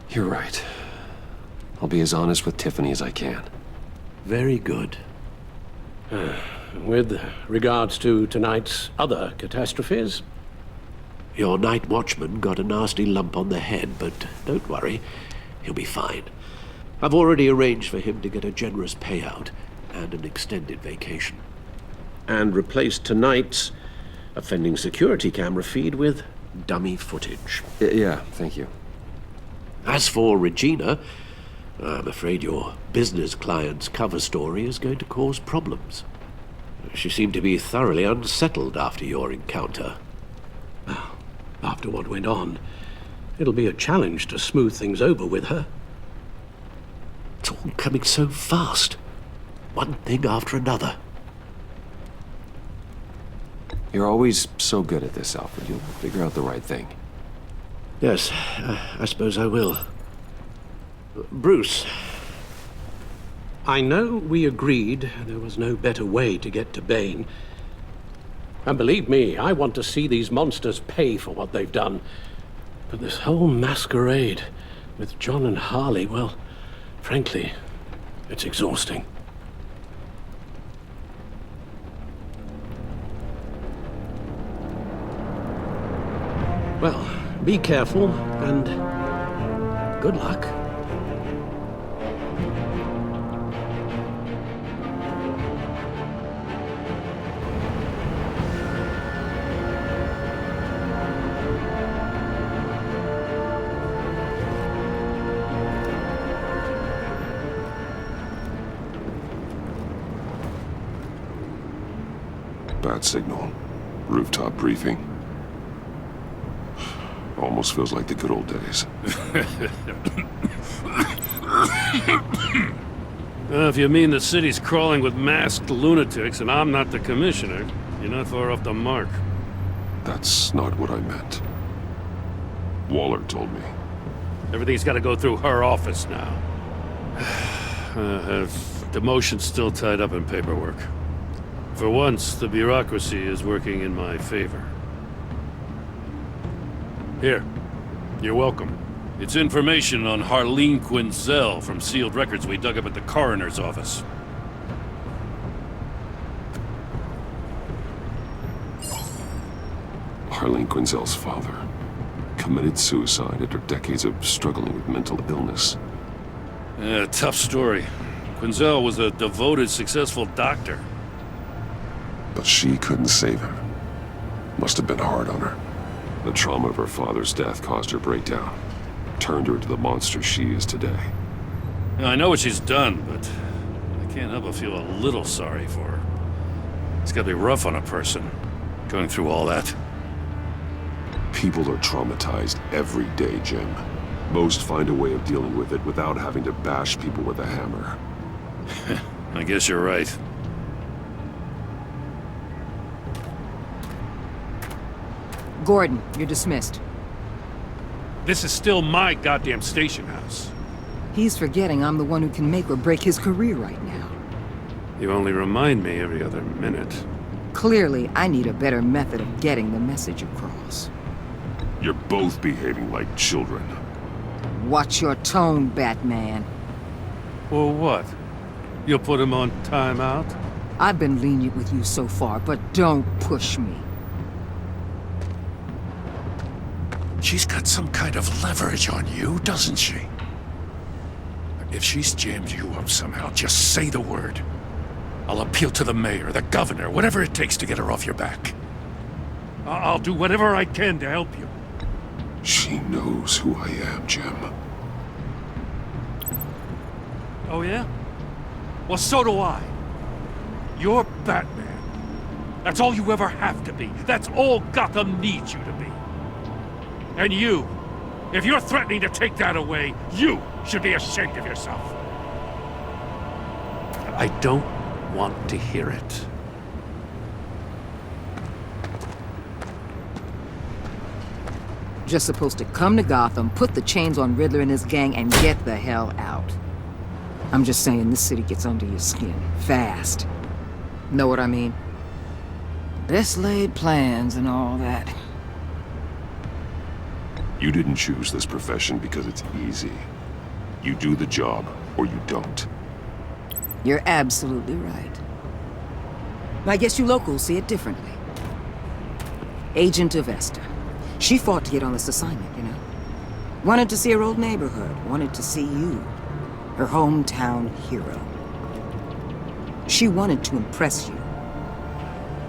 You're right. I'll be as honest with Tiffany as I can. Very good. With regards to tonight's other catastrophes? Your night watchman got a nasty lump on the head, but don't worry, he'll be fine. I've already arranged for him to get a generous payout and an extended vacation. And replaced tonight's offending security camera feed with dummy footage. Yeah, thank you. As for Regina, I'm afraid your business client's cover story is going to cause problems. She seemed to be thoroughly unsettled after your encounter. Well, after what went on, it'll be a challenge to smooth things over with her. It's all coming so fast. One thing after another. You're always so good at this, Alfred. You'll figure out the right thing. Yes, I suppose I will. Bruce, I know we agreed there was no better way to get to Bane. And believe me, I want to see these monsters pay for what they've done. But this whole masquerade with John and Harley, well, frankly, it's exhausting. Well, be careful, and good luck. Bat signal. Rooftop briefing. Almost feels like the good old days. If you mean the city's crawling with masked lunatics and I'm not the commissioner, you're not far off the mark. That's not what I meant. Waller told me. Everything's got to go through her office now. Demotion's still tied up in paperwork. For once, the bureaucracy is working in my favor. Here. You're welcome. It's information on Harleen Quinzel from sealed records we dug up at the coroner's office. Harleen Quinzel's father committed suicide after decades of struggling with mental illness. Yeah, tough story. Quinzel was a devoted, successful doctor. But she couldn't save him. Must have been hard on her. The trauma of her father's death caused her breakdown. Turned her into the monster she is today. Now, I know what she's done, but I can't help but feel a little sorry for her. It's gotta be rough on a person, going through all that. People are traumatized every day, Jim. Most find a way of dealing with it without having to bash people with a hammer. I guess you're right. Gordon, you're dismissed. This is still my goddamn station house. He's forgetting I'm the one who can make or break his career right now. You only remind me every other minute. Clearly, I need a better method of getting the message across. You're both behaving like children. Watch your tone, Batman. Or what? You'll put him on timeout? I've been lenient with you so far, but don't push me. She's got some kind of leverage on you, doesn't she? If she's jammed you up somehow, just say the word. I'll appeal to the mayor, the governor, whatever it takes to get her off your back. I'll do whatever I can to help you. She knows who I am, Jim. Oh yeah? Well, so do I. You're Batman. That's all you ever have to be. That's all Gotham needs you to be. And you, if you're threatening to take that away, you should be ashamed of yourself. I don't want to hear it. Just supposed to come to Gotham, put the chains on Riddler and his gang, and get the hell out. I'm just saying, this city gets under your skin. Fast. Know what I mean? Best laid plans and all that. You didn't choose this profession because it's easy. You do the job, or you don't. You're absolutely right. I guess you locals see it differently. Agent Avesta. She fought to get on this assignment, you know? Wanted to see her old neighborhood. Wanted to see you. Her hometown hero. She wanted to impress you.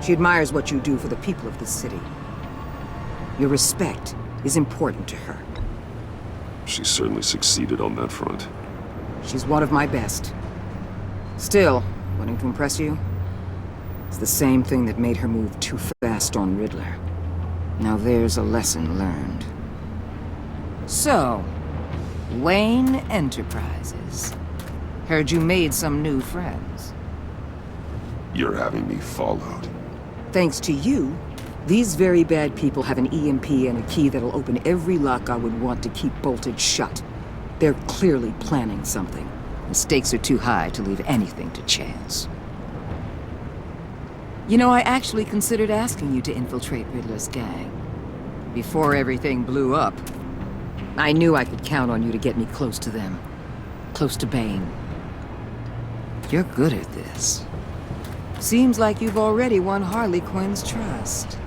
She admires what you do for the people of the city. Your respect is important to her. She certainly succeeded on that front. She's one of my best. Still, wanting to impress you? It's the same thing that made her move too fast on Riddler. Now there's a lesson learned. So, Wayne Enterprises. Heard you made some new friends. You're having me followed. Thanks to you, these very bad people have an EMP and a key that'll open every lock I would want to keep bolted shut. They're clearly planning something. The stakes are too high to leave anything to chance. You know, I actually considered asking you to infiltrate Riddler's gang. Before everything blew up, I knew I could count on you to get me close to them. Close to Bane. You're good at this. Seems like you've already won Harley Quinn's trust.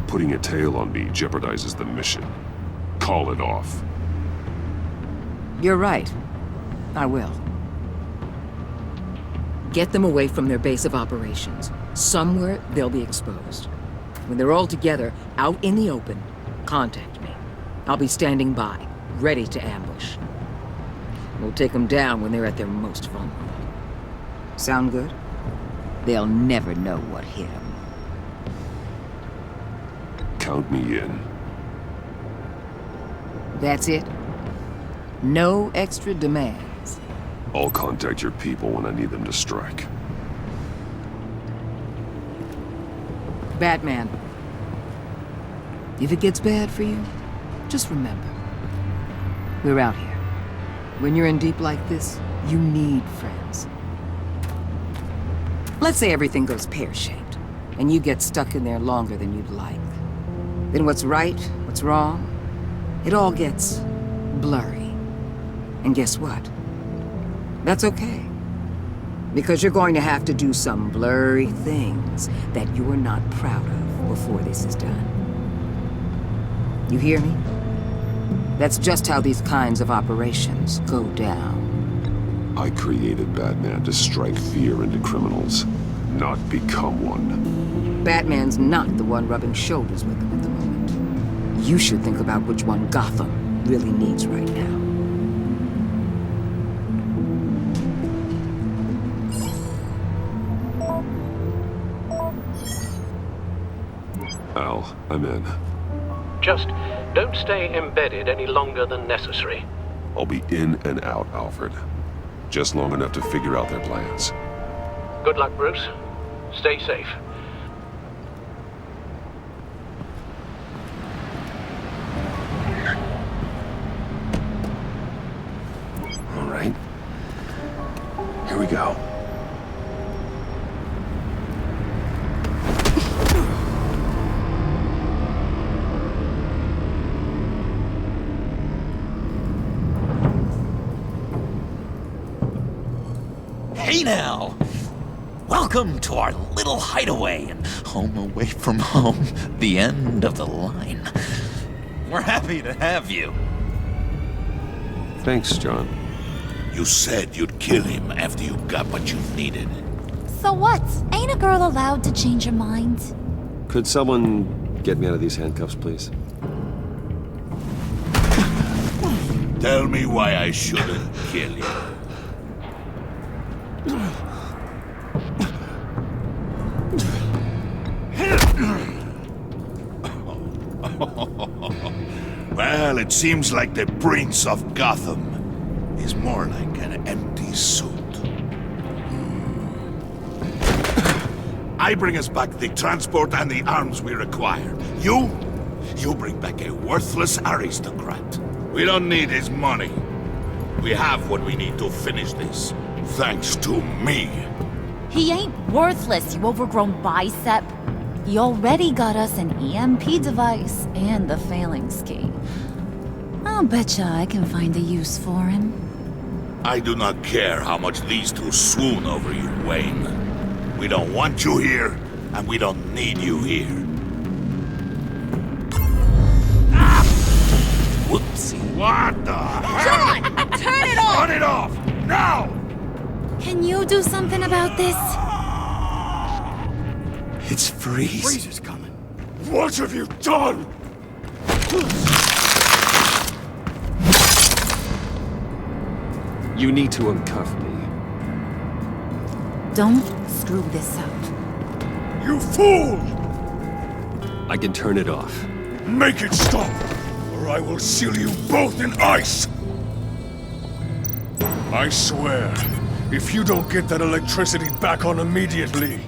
Putting a tail on me jeopardizes the mission. Call it off. You're right. I will. Get them away from their base of operations. Somewhere they'll be exposed. When they're all together, out in the open, contact me. I'll be standing by, ready to ambush. We'll take them down when they're at their most vulnerable. Sound good? They'll never know what hit them. Count me in. That's it? No extra demands? I'll contact your people when I need them to strike. Batman. If it gets bad for you, just remember. We're out here. When you're in deep like this, you need friends. Let's say everything goes pear-shaped, and you get stuck in there longer than you'd like. Then what's right, what's wrong, it all gets blurry. And guess what? That's okay. Because you're going to have to do some blurry things that you're not proud of before this is done. You hear me? That's just how these kinds of operations go down. I created Batman to strike fear into criminals, not become one. Batman's not the one rubbing shoulders with them at the moment. You should think about which one Gotham really needs right now. Al, I'm in. Just don't stay embedded any longer than necessary. I'll be in and out, Alfred. Just long enough to figure out their plans. Good luck, Bruce. Stay safe. All right. Here we go. Welcome to our little hideaway and home away from home, the end of the line. We're happy to have you. Thanks, John. You said you'd kill him after you got what you needed. So what? Ain't a girl allowed to change her mind? Could someone get me out of these handcuffs, please? Tell me why I shouldn't kill you. Well, it seems like the Prince of Gotham is more like an empty suit. I bring us back the transport and the arms we require. You bring back a worthless aristocrat. We don't need his money. We have what we need to finish this, thanks to me. He ain't worthless, you overgrown bicep. He already got us an EMP device and the phalanx key. I'll betcha I can find a use for him. I do not care how much these two swoon over you, Wayne. We don't want you here, and we don't need you here. Ah! Whoopsie. What the John! Turn it off! Turn it off! Now! Can you do something about this? It's Freeze. Freeze is coming. What have you done? You need to uncuff me. Don't screw this up. You fool! I can turn it off. Make it stop, or I will seal you both in ice! I swear, if you don't get that electricity back on immediately,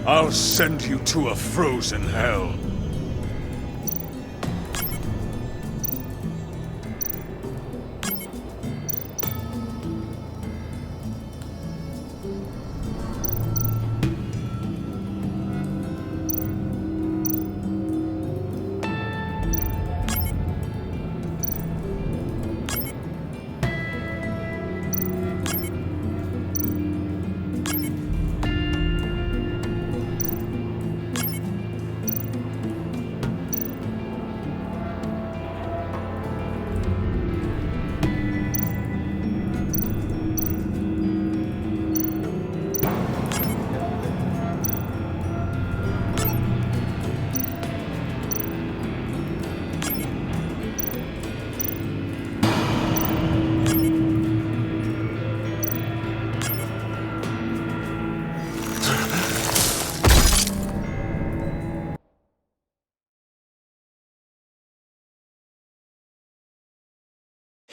I'll send you to a frozen hell.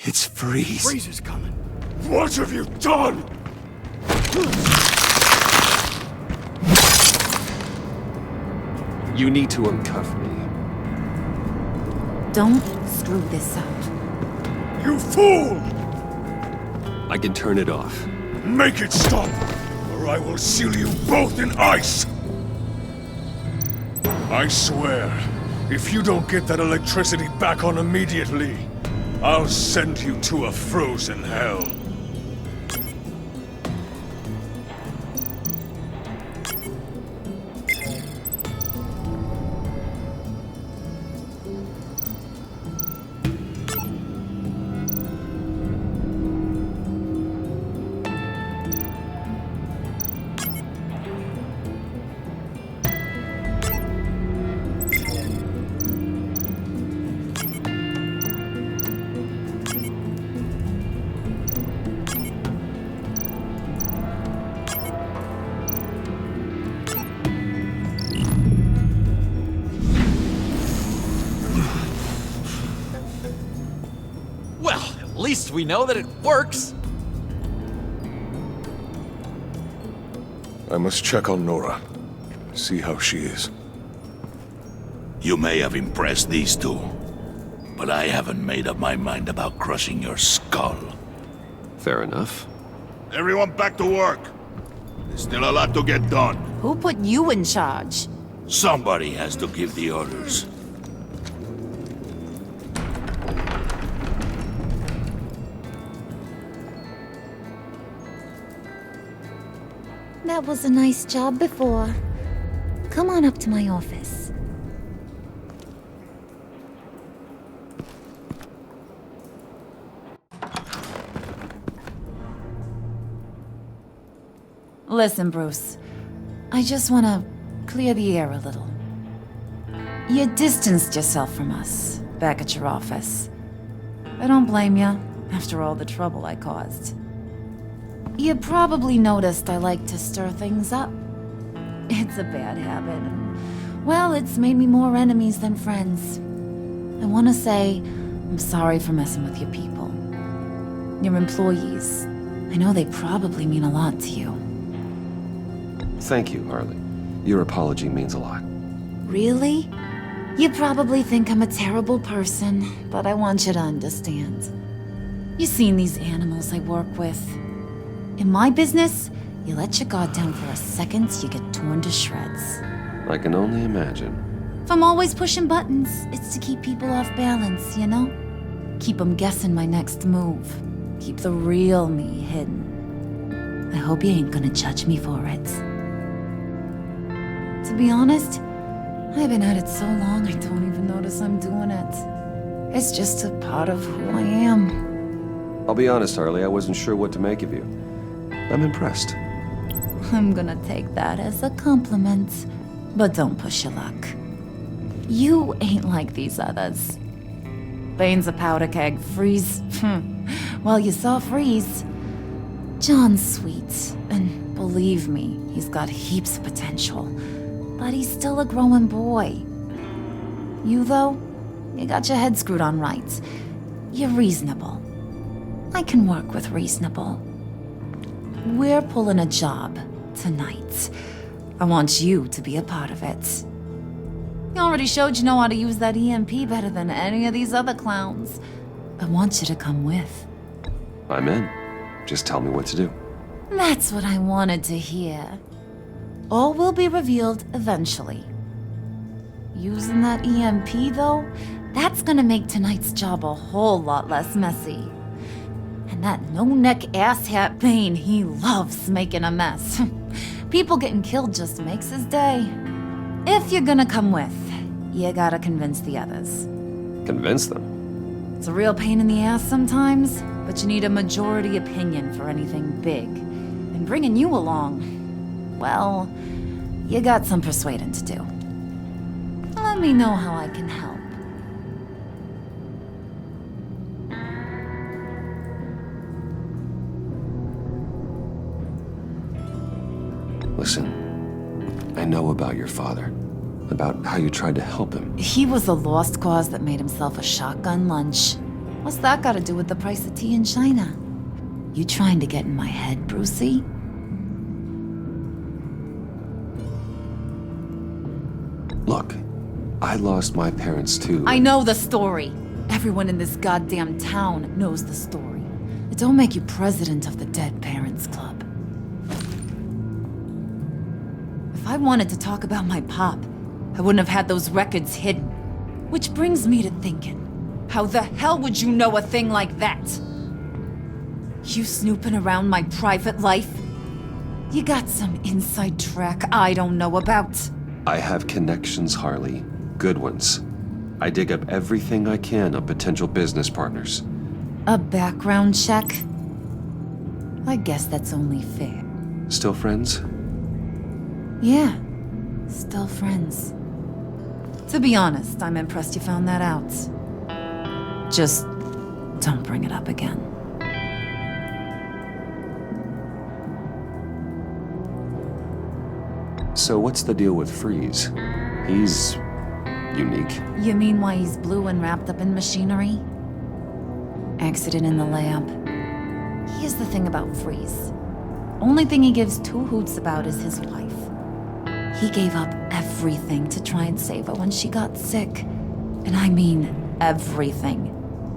It's Freeze. Freeze is coming. What have you done? You need to uncuff me. Don't screw this up. You fool! I can turn it off. Make it stop, or I will seal you both in ice! I swear, if you don't get that electricity back on immediately, I'll send you to a frozen hell. At least we know that it works. I must check on Nora. See how she is. You may have impressed these two, but I haven't made up my mind about crushing your skull. Fair enough. Everyone back to work. There's still a lot to get done. Who put you in charge? Somebody has to give the orders. That that was a nice job before. Come on up to my office. Listen, Bruce. I just want to clear the air a little. You distanced yourself from us back at your office. I don't blame you, after all the trouble I caused. You probably noticed I like to stir things up. It's a bad habit. Well, it's made me more enemies than friends. I want to say I'm sorry for messing with your people. Your employees. I know they probably mean a lot to you. Thank you, Harley. Your apology means a lot. Really? You probably think I'm a terrible person, but I want you to understand. You've seen these animals I work with. In my business, you let your guard down for a second, you get torn to shreds. I can only imagine. If I'm always pushing buttons, it's to keep people off balance, you know? Keep them guessing my next move. Keep the real me hidden. I hope you ain't gonna judge me for it. To be honest, I've been at it so long I don't even notice I'm doing it. It's just a part of who I am. I'll be honest, Harley, I wasn't sure what to make of you. I'm impressed. I'm gonna take that as a compliment, but don't push your luck. You ain't like these others. Bane's a powder keg, Freeze. Well, you saw Freeze. John's sweet, and believe me, he's got heaps of potential. But he's still a growing boy. You, though, you got your head screwed on right. You're reasonable. I can work with reasonable. We're pulling a job tonight. I want you to be a part of it. You already showed you know how to use that EMP better than any of these other clowns. I want you to come with. I'm in. Just tell me what to do. That's what I wanted to hear. All will be revealed eventually. Using that EMP, though, that's gonna make tonight's job a whole lot less messy. And that no-neck asshat Bane, he loves making a mess. People getting killed just makes his day. If you're gonna come with, you gotta convince the others. Convince them? It's a real pain in the ass sometimes, but you need a majority opinion for anything big. And bringing you along, well, you got some persuading to do. Let me know how I can help. Listen, I know about your father. About how you tried to help him. He was a lost cause that made himself a shotgun lunch. What's that got to do with the price of tea in China? You trying to get in my head, Brucey? Look, I lost my parents too. I know the story. Everyone in this goddamn town knows the story. It don't make you president of the Dead Parents Club. If I wanted to talk about my pop, I wouldn't have had those records hidden. Which brings me to thinking, how the hell would you know a thing like that? You snooping around my private life? You got some inside track I don't know about. I have connections, Harley. Good ones. I dig up everything I can on potential business partners. A background check? I guess that's only fair. Still friends? Yeah, still friends. To be honest, I'm impressed you found that out. Just don't bring it up again. So what's the deal with Freeze? He's unique. You mean why he's blue and wrapped up in machinery? Accident in the lab. Here's the thing about Freeze. Only thing he gives two hoots about is his wife. He gave up everything to try and save her when she got sick. And I mean everything.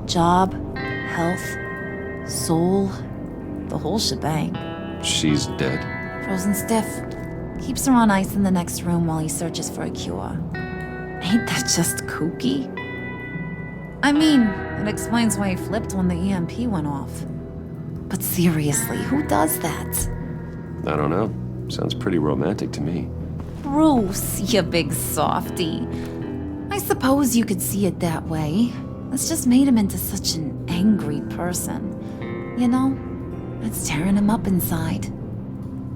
Job, health, soul, the whole shebang. She's dead? Frozen stiff. Keeps her on ice in the next room while he searches for a cure. Ain't that just kooky? I mean, it explains why he flipped when the EMP went off. But seriously, who does that? I don't know. Sounds pretty romantic to me. Bruce, you big softy. I suppose you could see it that way. It's just made him into such an angry person. You know, it's tearing him up inside.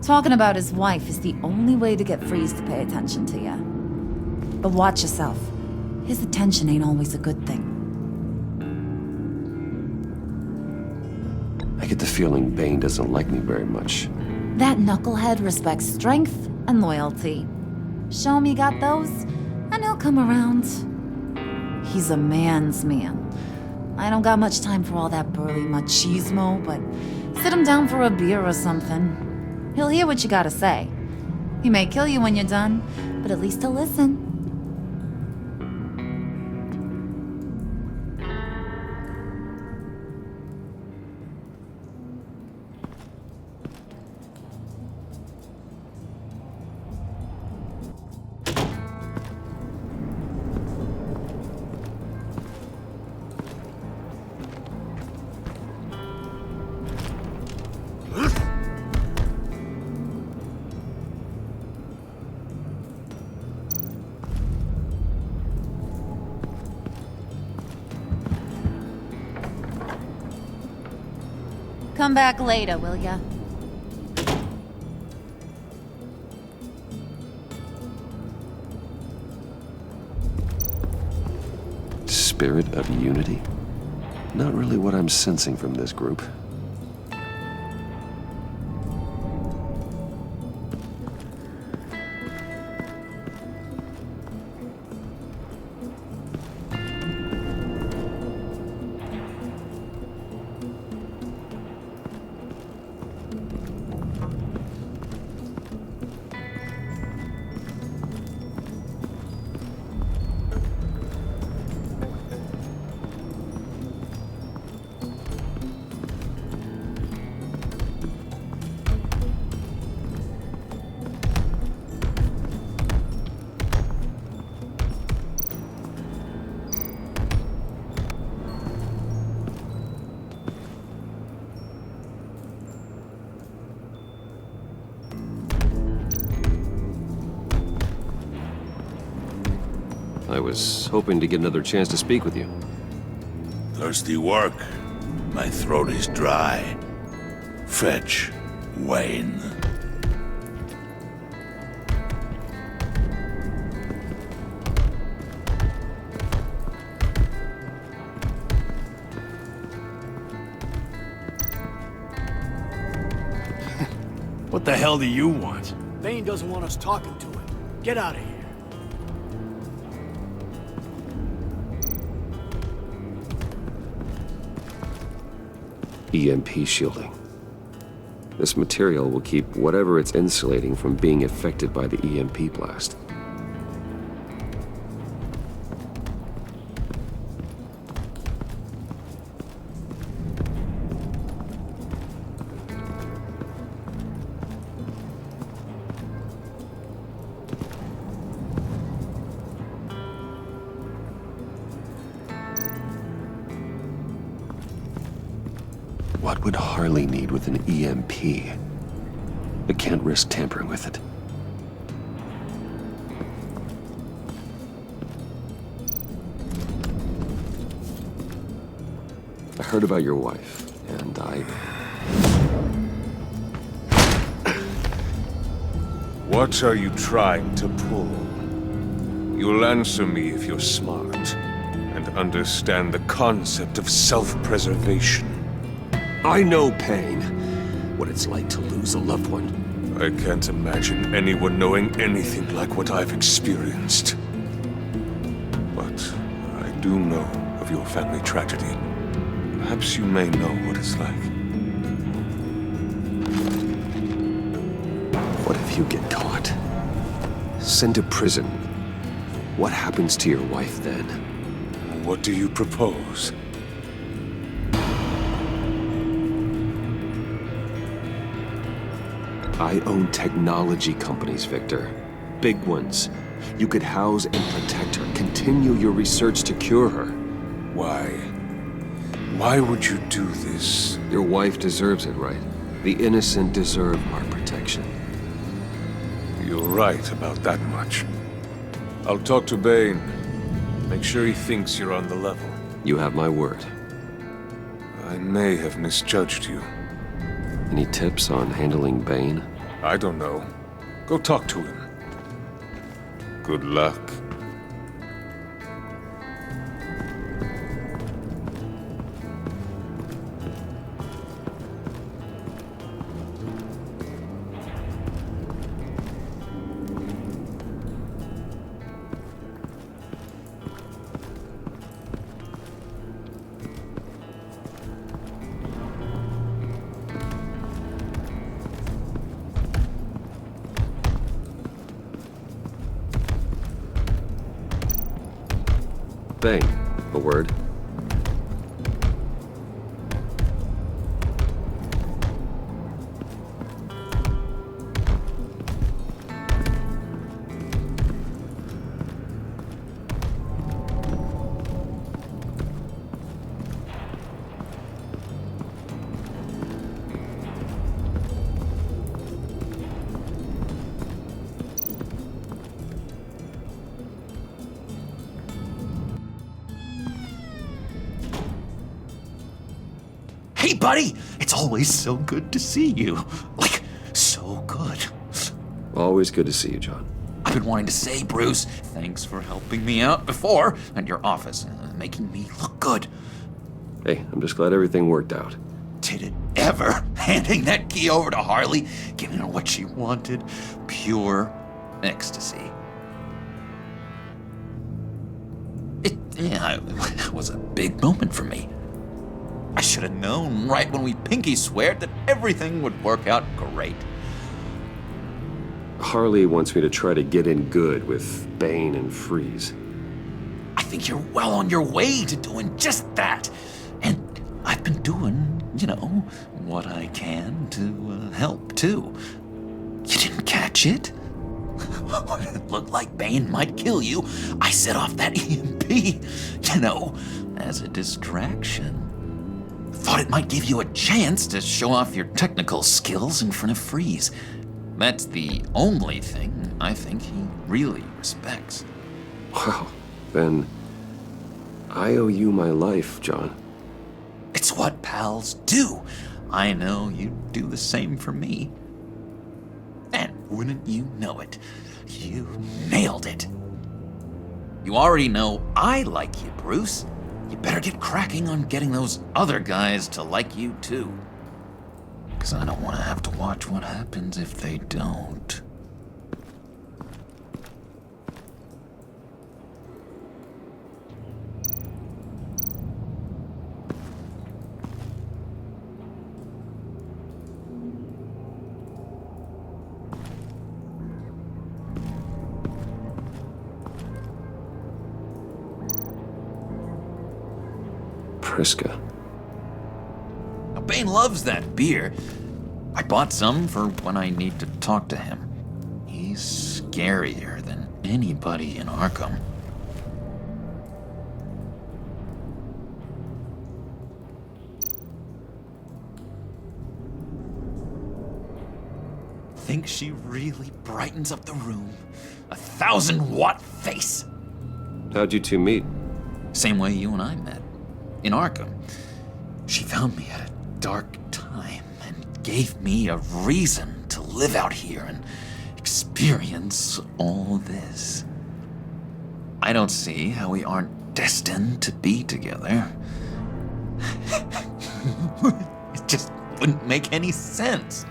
Talking about his wife is the only way to get Freeze to pay attention to you. But watch yourself. His attention ain't always a good thing. I get the feeling Bane doesn't like me very much. That knucklehead respects strength and loyalty. Show him you got those, and he'll come around. He's a man's man. I don't got much time for all that burly machismo, but sit him down for a beer or something. He'll hear what you gotta say. He may kill you when you're done, but at least he'll listen. Come back later, will ya? Spirit of unity? Not really what I'm sensing from this group. I was hoping to get another chance to speak with you. Thirsty work? My throat is dry. Fetch Wayne. What the hell do you want? Bane doesn't want us talking to him. Get out of here. EMP shielding. This material will keep whatever it's insulating from being affected by the EMP blast. What would Harley need with an EMP? I can't risk tampering with it. I heard about your wife, and What are you trying to pull? You'll answer me if you're smart, and understand the concept of self-preservation. I know pain. What it's like to lose a loved one. I can't imagine anyone knowing anything like what I've experienced. But I do know of your family tragedy. Perhaps you may know what it's like. What if you get caught? Sent to prison? What happens to your wife then? What do you propose? I own technology companies, Victor. Big ones. You could house and protect her. Continue your research to cure her. Why? Why would you do this? Your wife deserves it, right? The innocent deserve our protection. You're right about that much. I'll talk to Bane. Make sure he thinks you're on the level. You have my word. I may have misjudged you. Any tips on handling Bane? I don't know. Go talk to him. Good luck. Bane, a word. Hey, buddy! It's always so good to see you. Like, so good. Always good to see you, John. I've been wanting to say, Bruce, thanks for helping me out before at your office, making me look good. Hey, I'm just glad everything worked out. Did it ever? Handing that key over to Harley, giving her what she wanted. Pure ecstasy. It was a big moment for me. I should have known right when we pinky sweared that everything would work out great. Harley wants me to try to get in good with Bane and Freeze. I think you're well on your way to doing just that. And I've been doing, what I can to help, too. You didn't catch it? When it looked like Bane might kill you, I set off that EMP, as a distraction. Thought it might give you a chance to show off your technical skills in front of Freeze. That's the only thing I think he really respects. Wow, then I owe you my life, John. It's what pals do. I know you'd do the same for me. And wouldn't you know it, you nailed it. You already know I like you, Bruce. You better get cracking on getting those other guys to like you, too. Because I don't want to have to watch what happens if they don't. Priska. Now, Bane loves that beer. I bought some for when I need to talk to him. He's scarier than anybody in Arkham. Think she really brightens up the room. 1,000-watt face. How'd you two meet? Same way you and I met. In Arkham. She found me at a dark time and gave me a reason to live out here and experience all this. I don't see how we aren't destined to be together. It just wouldn't make any sense.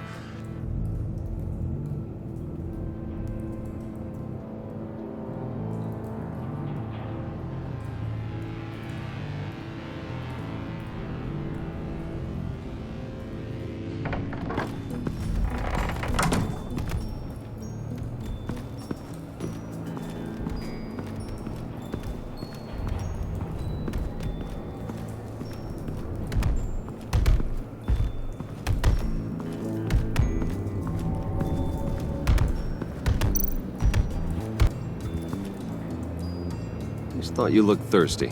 Just thought you looked thirsty.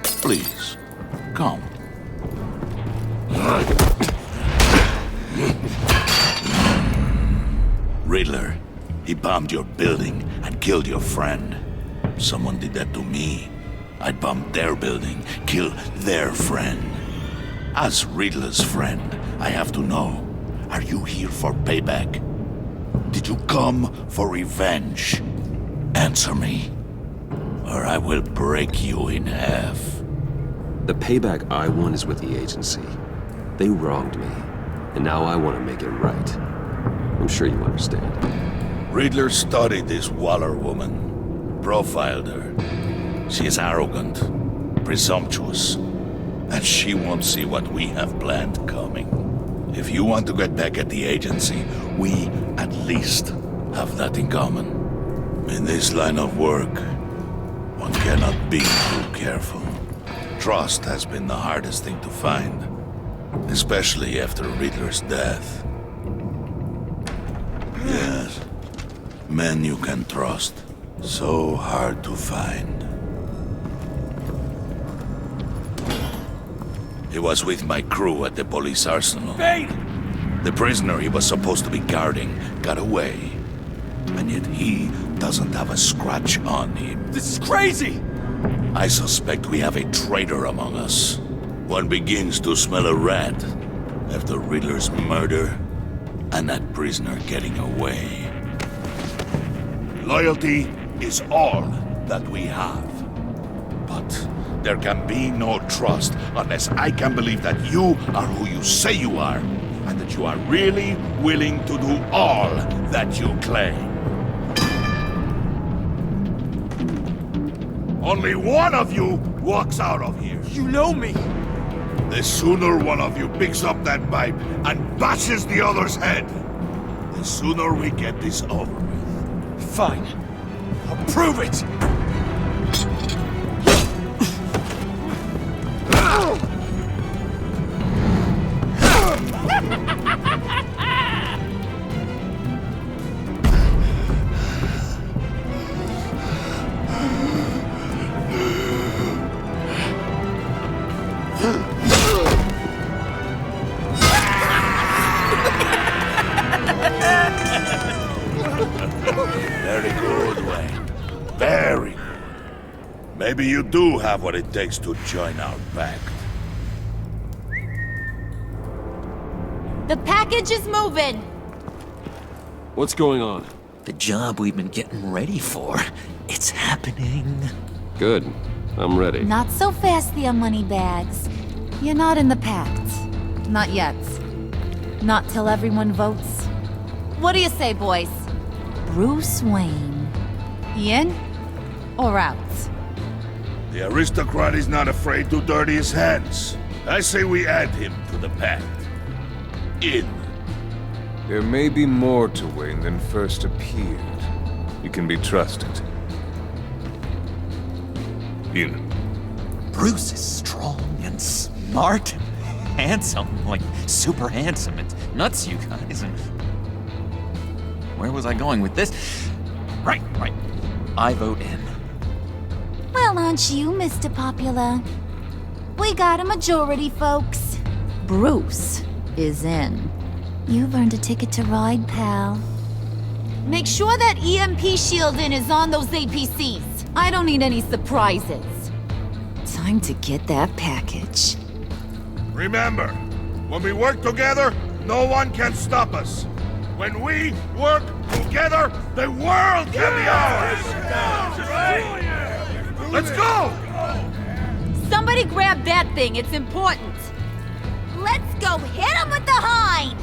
Please, come. Riddler, he bombed your building and killed your friend. Someone did that to me. I'd bomb their building, kill their friend. As Riddler's friend, I have to know, are you here for payback? Did you come for revenge? Answer me, or I will break you in half. The payback I want is with the agency. They wronged me, and now I want to make it right. I'm sure you understand. Riddler studied this Waller woman, profiled her. She is arrogant, presumptuous, and she won't see what we have planned coming. If you want to get back at the agency, we at least have that in common. In this line of work, one cannot be too careful. Trust has been the hardest thing to find, especially after Riddler's death. Yes, men you can trust. So hard to find. He was with my crew at the police arsenal. Bane! The prisoner he was supposed to be guarding got away. And yet he doesn't have a scratch on him. This is crazy! I suspect we have a traitor among us. One begins to smell a rat after Riddler's murder and that prisoner getting away. Loyalty is all that we have. But there can be no trust unless I can believe that you are who you say you are, and that you are really willing to do all that you claim. Only one of you walks out of here. You know me! The sooner one of you picks up that pipe and bashes the other's head, the sooner we get this over with. Fine. I'll prove it! Very good, Wayne. Very good. Maybe you do have what it takes to join our pact. The package is moving! What's going on? The job we've been getting ready for. It's happening. Good. I'm ready. Not so fast there, Moneybags. You're not in the pact. Not yet. Not till everyone votes. What do you say, boys? Bruce Wayne. In or out? The aristocrat is not afraid to dirty his hands. I say we add him to the pact. In. There may be more to Wayne than first appeared. You can be trusted. In. Bruce is strong and smart and handsome, like super handsome. It's nuts, you guys. And where was I going with this? Right. I vote in. Well, aren't you, Mr. Popular? We got a majority, folks. Bruce is in. You've earned a ticket to ride, pal. Make sure that EMP shielding is on those APCs. I don't need any surprises. Time to get that package. Remember, when we work together, no one can stop us. When we work together, the world can be ours! Let's go! Somebody grab that thing, it's important. Let's go hit him with the hind!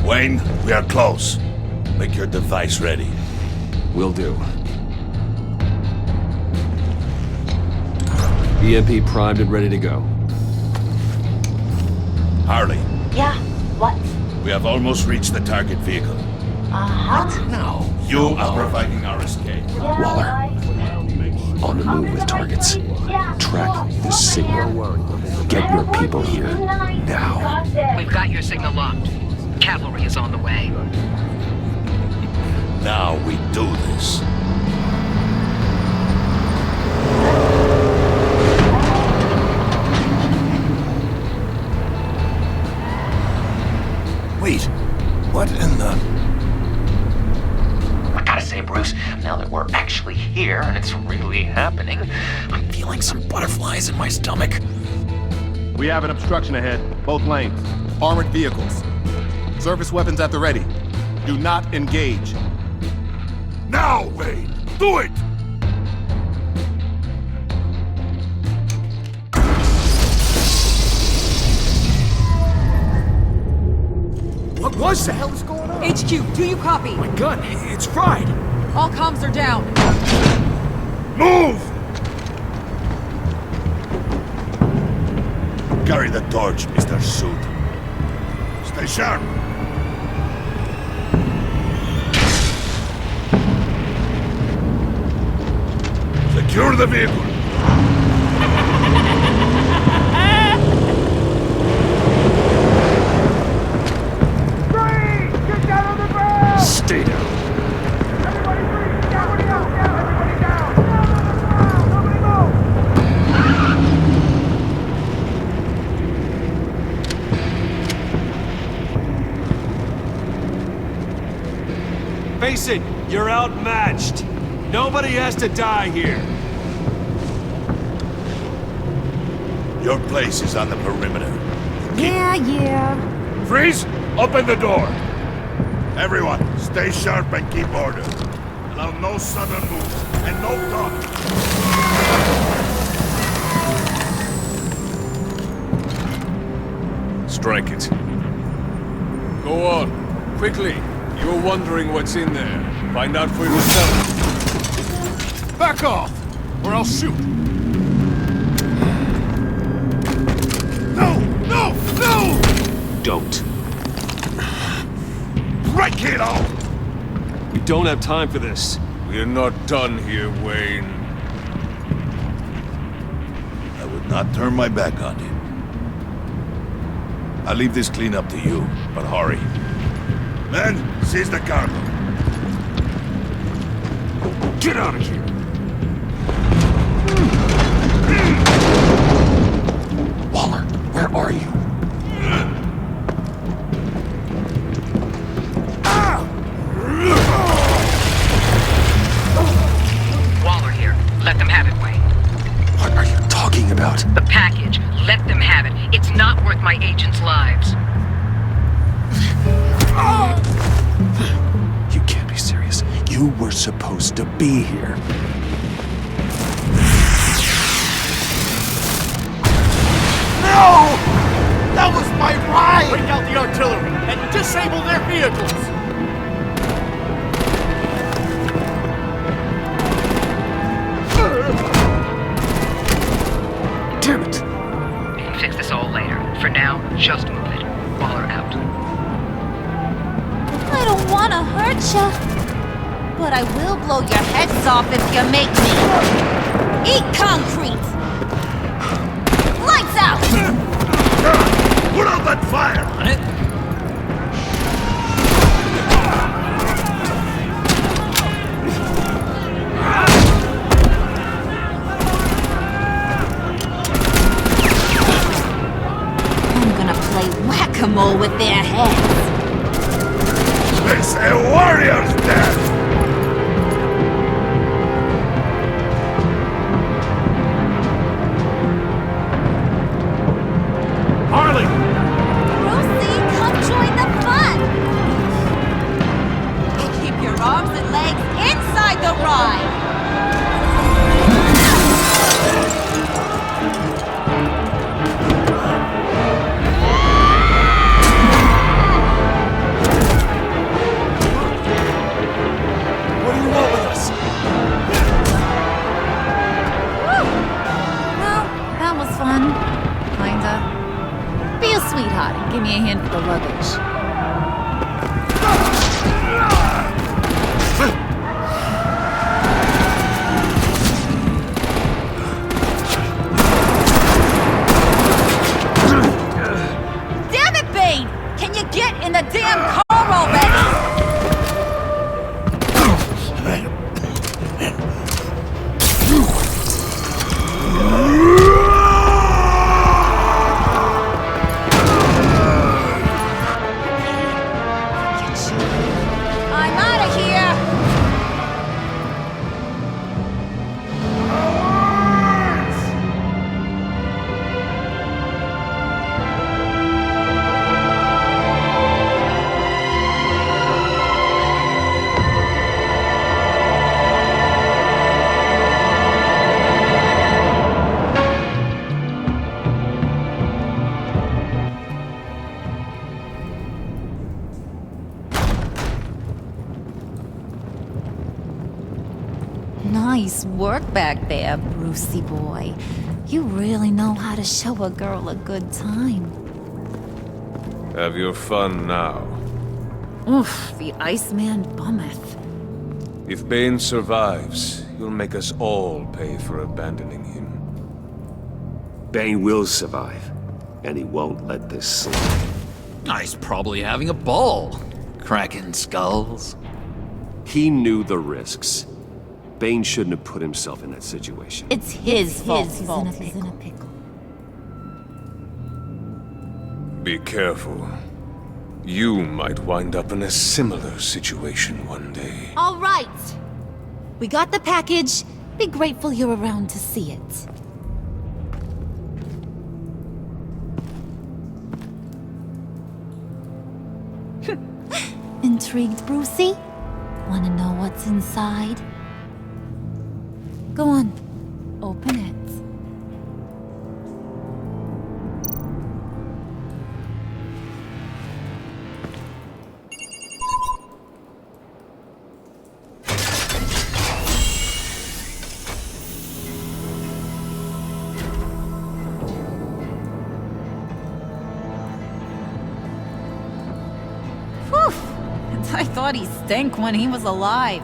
Wayne, we are close. Make your device ready. Will do. EMP primed and ready to go. Harley, Yeah, what? we have almost reached the target vehicle. Uh-huh. No. You are providing our escape. Yeah, Waller. move with targets. Track this signal. Get your people here, now. We've got your signal locked. Cavalry is on the way. Now we do this. Wait, what in the... I gotta say, Bruce, now that we're actually here and it's really happening, I'm feeling some butterflies in my stomach. We have an obstruction ahead, both lanes. Armored vehicles. Service weapons at the ready. Do not engage. Now, Wayne! Do it! What was that? What the hell is going on? HQ, do you copy? My gun, it's fried. All comms are down. Move! Carry the torch, Mr. Suit. Stay sharp. Secure the vehicle. Stay down. Face it, you're outmatched. Nobody has to die here. Your place is on the perimeter. Yeah. Freeze! Open the door! Everyone, stay sharp and keep order. Allow no sudden moves, and no talk. Strike it. Go on, quickly. You're wondering what's in there. Find out for yourself. Back off, or I'll shoot. No! No! No! Don't. Break it off! We don't have time for this. We're not done here, Wayne. I would not turn my back on him. I'll leave this clean up to you, but hurry. Men, seize the cargo. Get out of here! Waller, where are you? Waller here. Let them have it, Wayne. What are you talking about? The package. Let them have it. It's not worth my agents' lives. You can't be serious. You were supposed to be here. No! That was my ride! Bring out the artillery and disable their vehicles! Damn it! We can fix this all later. For now, just move it. Waller out. I don't want to hurt ya, but I will blow your heads off if you make me. Eat concrete! Lights out! Put out that fire! On it? I'm gonna play whack-a-mole with their heads. It's a warrior's death! Harley! Brucey, come join the fun! Keep your arms and legs inside the ride! What do you want with us? Well, that was fun. Kinda. Be a sweetheart and give me a hand with the luggage. Nice work back there, Brucey boy. You really know how to show a girl a good time. Have your fun now. Oof, the Iceman bummeth. If Bane survives, you'll make us all pay for abandoning him. Bane will survive, and he won't let this slide. He's probably having a ball, cracking skulls. He knew the risks. Bane shouldn't have put himself in that situation. It's his fault he's in a pickle. Be careful. You might wind up in a similar situation one day. All right. We got the package. Be grateful you're around to see it. Intrigued, Brucey? Wanna know what's inside? Go on. Open it. I thought he stank when he was alive.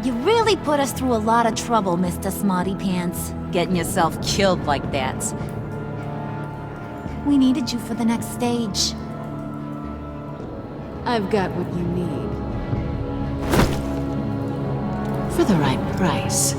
You really put us through a lot of trouble, Mr. Smarty Pants, getting yourself killed like that. We needed you for the next stage. I've got what you need. For the right price.